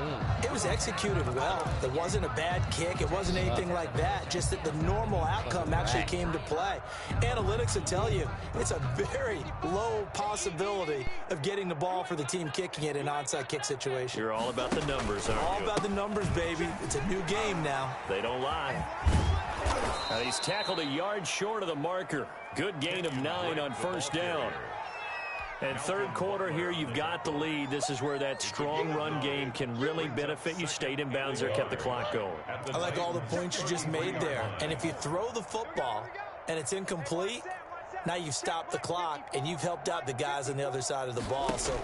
Speaker 6: it was executed well. It wasn't a bad kick. It wasn't anything like that. Just that the normal outcome actually came to play. Analytics will tell you it's a very low possibility of getting the ball for the team kicking it in an onside kick situation.
Speaker 2: You're all about the numbers, aren't you?
Speaker 6: All about the numbers, baby. It's a new game now.
Speaker 2: They don't lie. Now he's tackled a yard short of the marker. Good gain of 9 on first down. And third quarter here, you've got the lead. This is where that strong run game can really benefit you. Stayed in bounds there, kept the clock going.
Speaker 6: I like all the points you just made there. And if you throw the football and it's incomplete, now you've stopped the clock and you've helped out the guys on the other side of the ball. So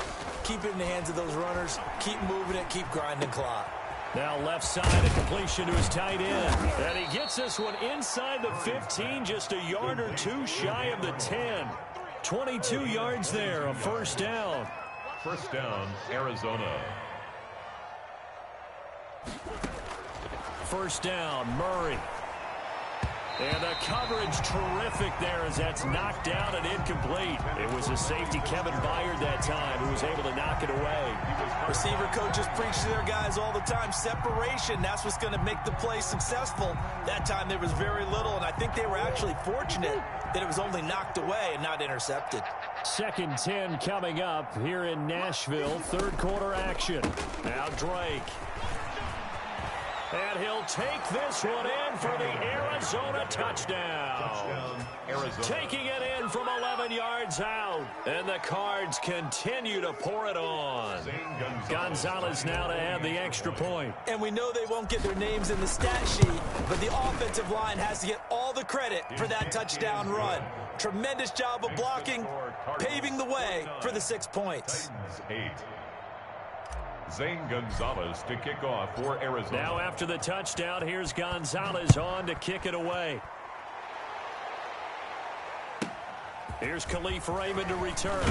Speaker 6: keep it in the hands of those runners. Keep moving it. Keep grinding clock.
Speaker 2: Now left side, a completion to his tight end. And he gets this one inside the 15, just a yard or two shy of the 10. 22 yards there, a first down.
Speaker 4: First down, Arizona.
Speaker 2: First down, Murray. And the coverage terrific there as that's knocked down and incomplete. It was a safety, Kevin Byard, that time, who was able to knock it away.
Speaker 6: Receiver coaches preach to their guys all the time. Separation, that's what's going to make the play successful. That time there was very little, and I think they were actually fortunate that it was only knocked away and not intercepted.
Speaker 2: Second 10 coming up here in Nashville. Third quarter action. Now Drake. And he'll take this one in for the Arizona touchdown.
Speaker 4: Arizona.
Speaker 2: Taking it in from 11 yards out. And the Cards continue to pour it on. Gonzalez now to add the extra point.
Speaker 6: And we know they won't get their names in the stat sheet, but the offensive line has to get all the credit for that touchdown run. Tremendous job of blocking, paving the way for the 6 points.
Speaker 4: 8. Zane Gonzalez to kick off for Arizona.
Speaker 2: Now after the touchdown, here's Gonzalez on to kick it away. Here's Khalif Raymond to return.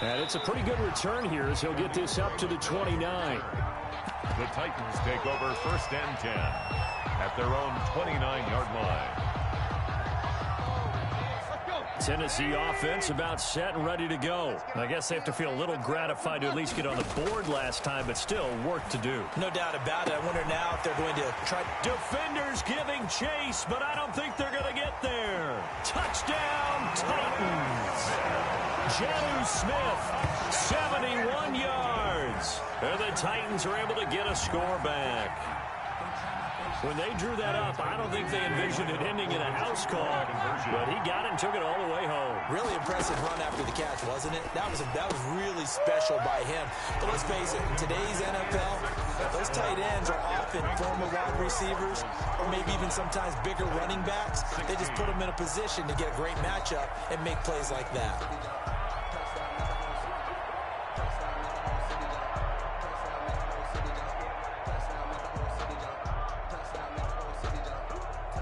Speaker 2: And it's a pretty good return here as he'll get this up to the 29.
Speaker 4: The Titans take over first and 10 at their own 29-yard line.
Speaker 2: Tennessee offense about set and ready to go. I guess they have to feel a little gratified to at least get on the board last time, but still work to do.
Speaker 6: No doubt about it. I wonder now if they're going to try.
Speaker 2: Defenders giving chase, but I don't think they're going to get there. Touchdown, Titans. Jonnu Smith, 71 yards. And the Titans are able to get a score back. When they drew that up, I don't think they envisioned it ending in a house call, but he got it and took it all the way home.
Speaker 6: Really impressive run after the catch, wasn't it? That was really special by him. But let's face it, in today's NFL, those tight ends are often former wide receivers or maybe even sometimes bigger running backs. They just put them in a position to get a great matchup and make plays like that.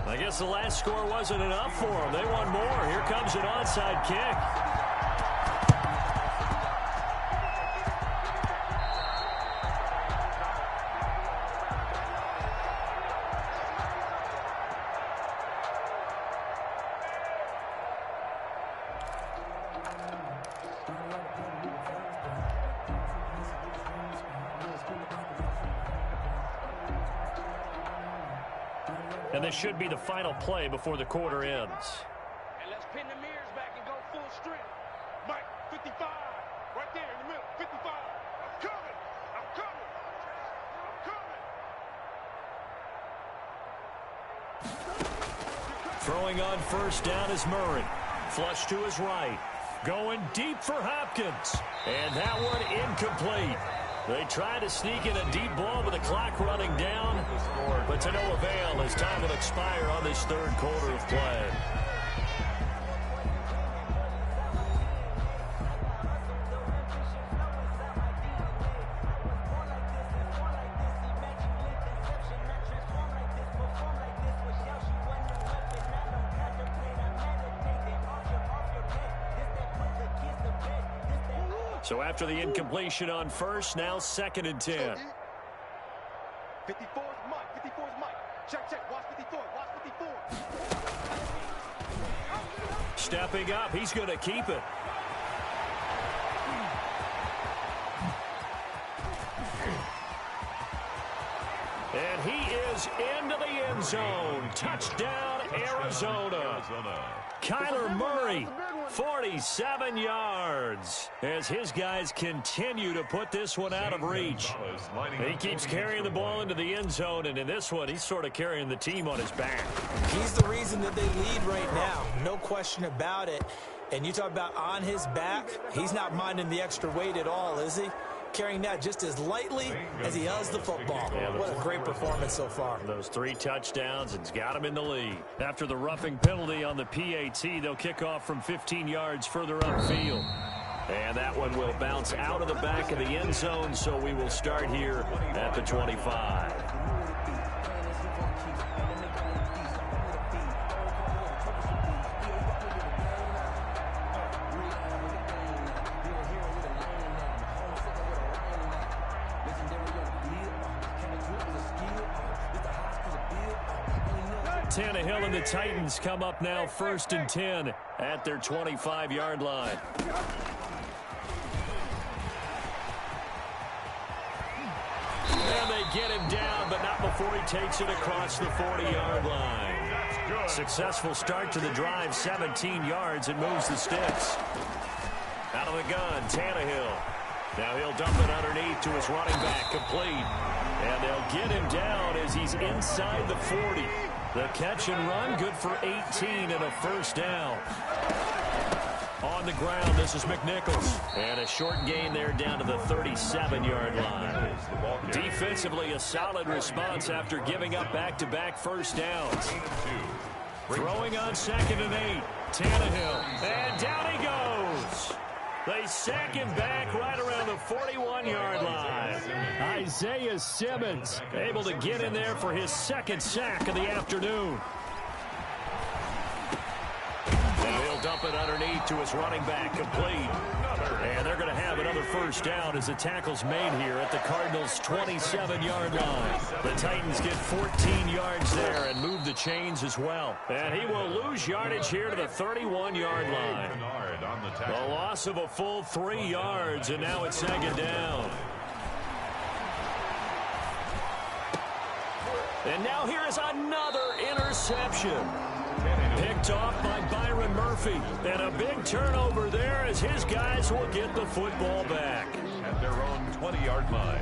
Speaker 2: I guess the last score wasn't enough for them. They want more. Here comes an onside kick. And this should be the final play before the quarter ends.
Speaker 13: And let's pin the mirrors back and go full strength. Mike, 55, right there in the middle, 55. I'm coming, I'm coming, I'm coming.
Speaker 2: Throwing on first down is Murray. Flush to his right. Going deep for Hopkins. And that one incomplete. They try to sneak in a deep ball with the clock running down, but to no avail as time will expire on this third quarter of play. So after the incompletion on first, now second and 10.
Speaker 13: 54's Mike, 54's Mike. Check. Watch 54. Watch 54.
Speaker 2: Stepping up, he's going to keep it. And he is into the end zone. Touchdown, Arizona. Kyler Murray, 47 yards, as his guys continue to put this one out of reach. He keeps carrying the ball into the end zone, and in this one, he's sort of carrying the team on his back.
Speaker 6: He's the reason that they lead right now. No question about it. And you talk about on his back, he's not minding the extra weight at all, is he? Carrying that just as lightly as he does the football.
Speaker 2: Yeah,
Speaker 6: what a great performance so far.
Speaker 2: Those 3 touchdowns, it's got him in the lead. After the roughing penalty on the PAT, they'll kick off from 15 yards further upfield. And that one will bounce out of the back of the end zone, so we will start here at the 25. Tannehill and the Titans come up now 1st and 10 at their 25-yard line. And they get him down, but not before he takes it across the 40-yard line. Successful start to the drive, 17 yards, and moves the sticks. Out of the gun, Tannehill. Now he'll dump it underneath to his running back, complete. And they'll get him down as he's inside the 40. The catch and run, good for 18 and a first down. On the ground, this is McNichols. And a short gain there down to the 37-yard line. Defensively, a solid response after giving up back-to-back first downs. Throwing on 2nd and 8. Tannehill. And down he goes. They sack him back right around the 41-yard line. Isaiah Simmons able to get in there for his 2nd sack of the afternoon. Now he'll dump it underneath to his running back, complete. And they're going to have another first down as the tackle's made here at the Cardinals' 27-yard line. The Titans get 14 yards there and move the chains as well. And he will lose yardage here to the 31-yard line. A loss of a full 3 yards, and now it's 2nd down. And now here is another interception. Picked off by Byron Murphy. And a big turnover there as his guys will get the football back.
Speaker 4: At their own 20-yard line.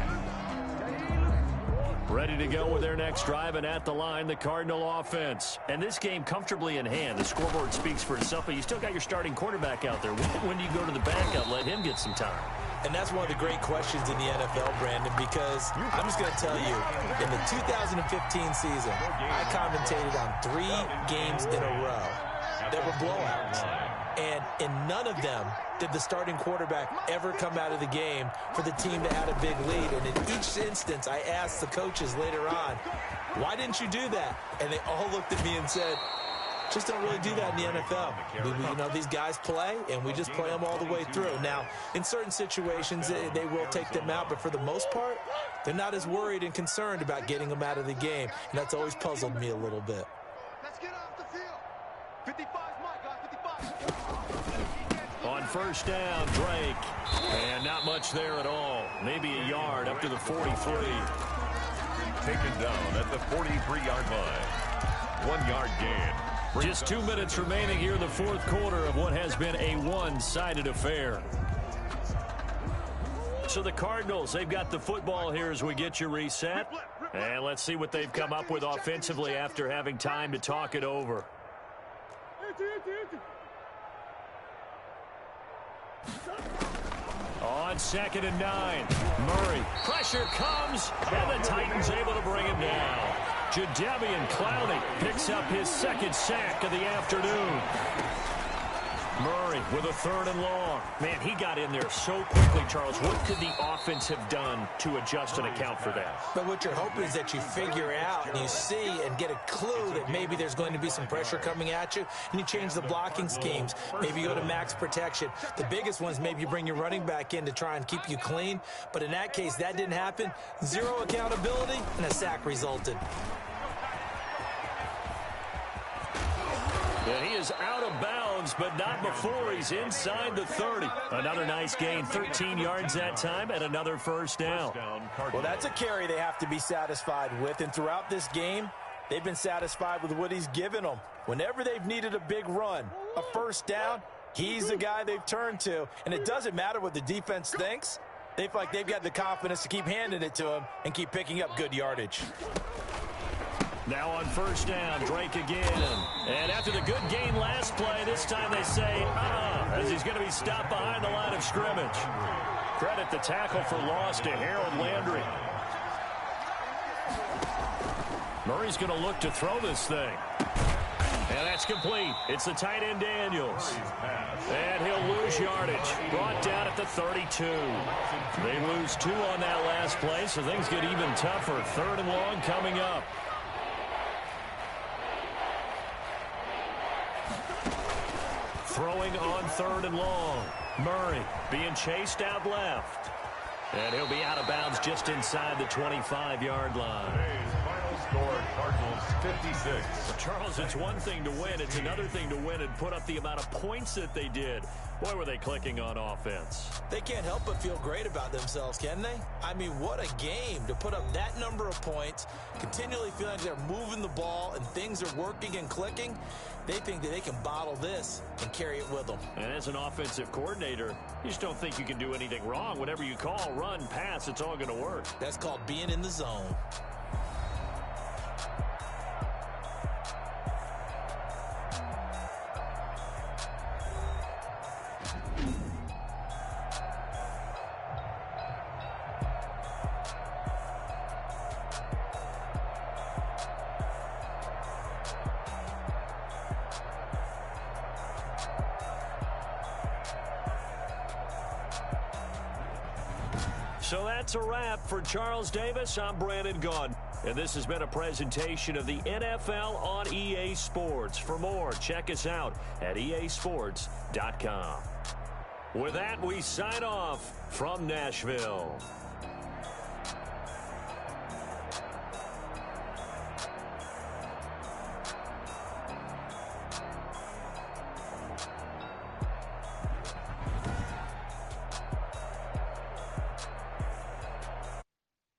Speaker 2: Ready to go with their next drive, and at the line, the Cardinal offense. And this game comfortably in hand. The scoreboard speaks for itself, but you still got your starting quarterback out there. When do you go to the backup, let him get some time?
Speaker 6: And that's one of the great questions in the NFL, Brandon, because I'm just going to tell you, in the 2015 season, I commentated on 3 games in a row that were blowouts. And in none of them did the starting quarterback ever come out of the game for the team that had a big lead. And in each instance, I asked the coaches later on, why didn't you do that? And they all looked at me and said, just don't really do that in the NFL. You know, these guys play, and we just play them all the way through. Now, in certain situations, they will take them out, but for the most part, they're not as worried and concerned about getting them out of the game. And that's always puzzled me a little bit.
Speaker 13: Let's get off the field. 55's Mike, guys, 55.
Speaker 2: On first down, Drake. And not much there at all. Maybe a yard up to the 43.
Speaker 4: Taken down at the 43-yard line. 1 yard gain.
Speaker 2: Just 2 minutes remaining here in the 4th quarter of what has been a one-sided affair. So the Cardinals, they've got the football here as we get you reset. And let's see what they've come up with offensively after having time to talk it over. On 2nd and 9, Murray. Pressure comes, and the Titans able to bring him down. Jadeveon Clowney picks up his 2nd sack of the afternoon. Murray with a 3rd and long. Man, he got in there so quickly, Charles. What could the offense have done to adjust and account for that?
Speaker 6: But what you're hoping is that you figure out and you see and get a clue that maybe there's going to be some pressure coming at you, and you change the blocking schemes. Maybe you go to max protection. The biggest ones, maybe you bring your running back in to try and keep you clean. But in that case, that didn't happen. 0 accountability, and a sack resulted.
Speaker 2: And he is out of bounds, but not before he's inside the 30. Another nice gain, 13 yards that time, and another first down.
Speaker 6: Well, that's a carry they have to be satisfied with, and throughout this game, they've been satisfied with what he's given them. Whenever they've needed a big run, a first down, he's the guy they've turned to. And it doesn't matter what the defense thinks. They feel like they've got the confidence to keep handing it to him and keep picking up good yardage.
Speaker 2: Now on first down, Drake again. And after the good gain last play, this time they say, as he's going to be stopped behind the line of scrimmage. Credit the tackle for loss to Harold Landry. Murray's going to look to throw this thing. And that's complete. It's the tight end Daniels. And he'll lose yardage. Brought down at the 32. They lose 2 on that last play, so things get even tougher. 3rd and long coming up. Throwing on 3rd and long. Murray being chased out left. And he'll be out of bounds just inside the 25-yard line.
Speaker 4: Today's final score, Cardinals 56.
Speaker 2: Charles, it's one thing to win. It's another thing to win and put up the amount of points that they did. Boy, were they clicking on offense.
Speaker 6: They can't help but feel great about themselves, can they? I mean, what a game to put up that number of points, continually feeling like they're moving the ball and things are working and clicking. They think that they can bottle this and carry it with them.
Speaker 2: And as an offensive coordinator, you just don't think you can do anything wrong. Whatever you call, run, pass, it's all going to work.
Speaker 6: That's called being in the zone.
Speaker 2: So that's a wrap for Charles Davis. I'm Brandon Gaudin. And this has been a presentation of the NFL on EA Sports. For more, check us out at easports.com. With that, we sign off from Nashville.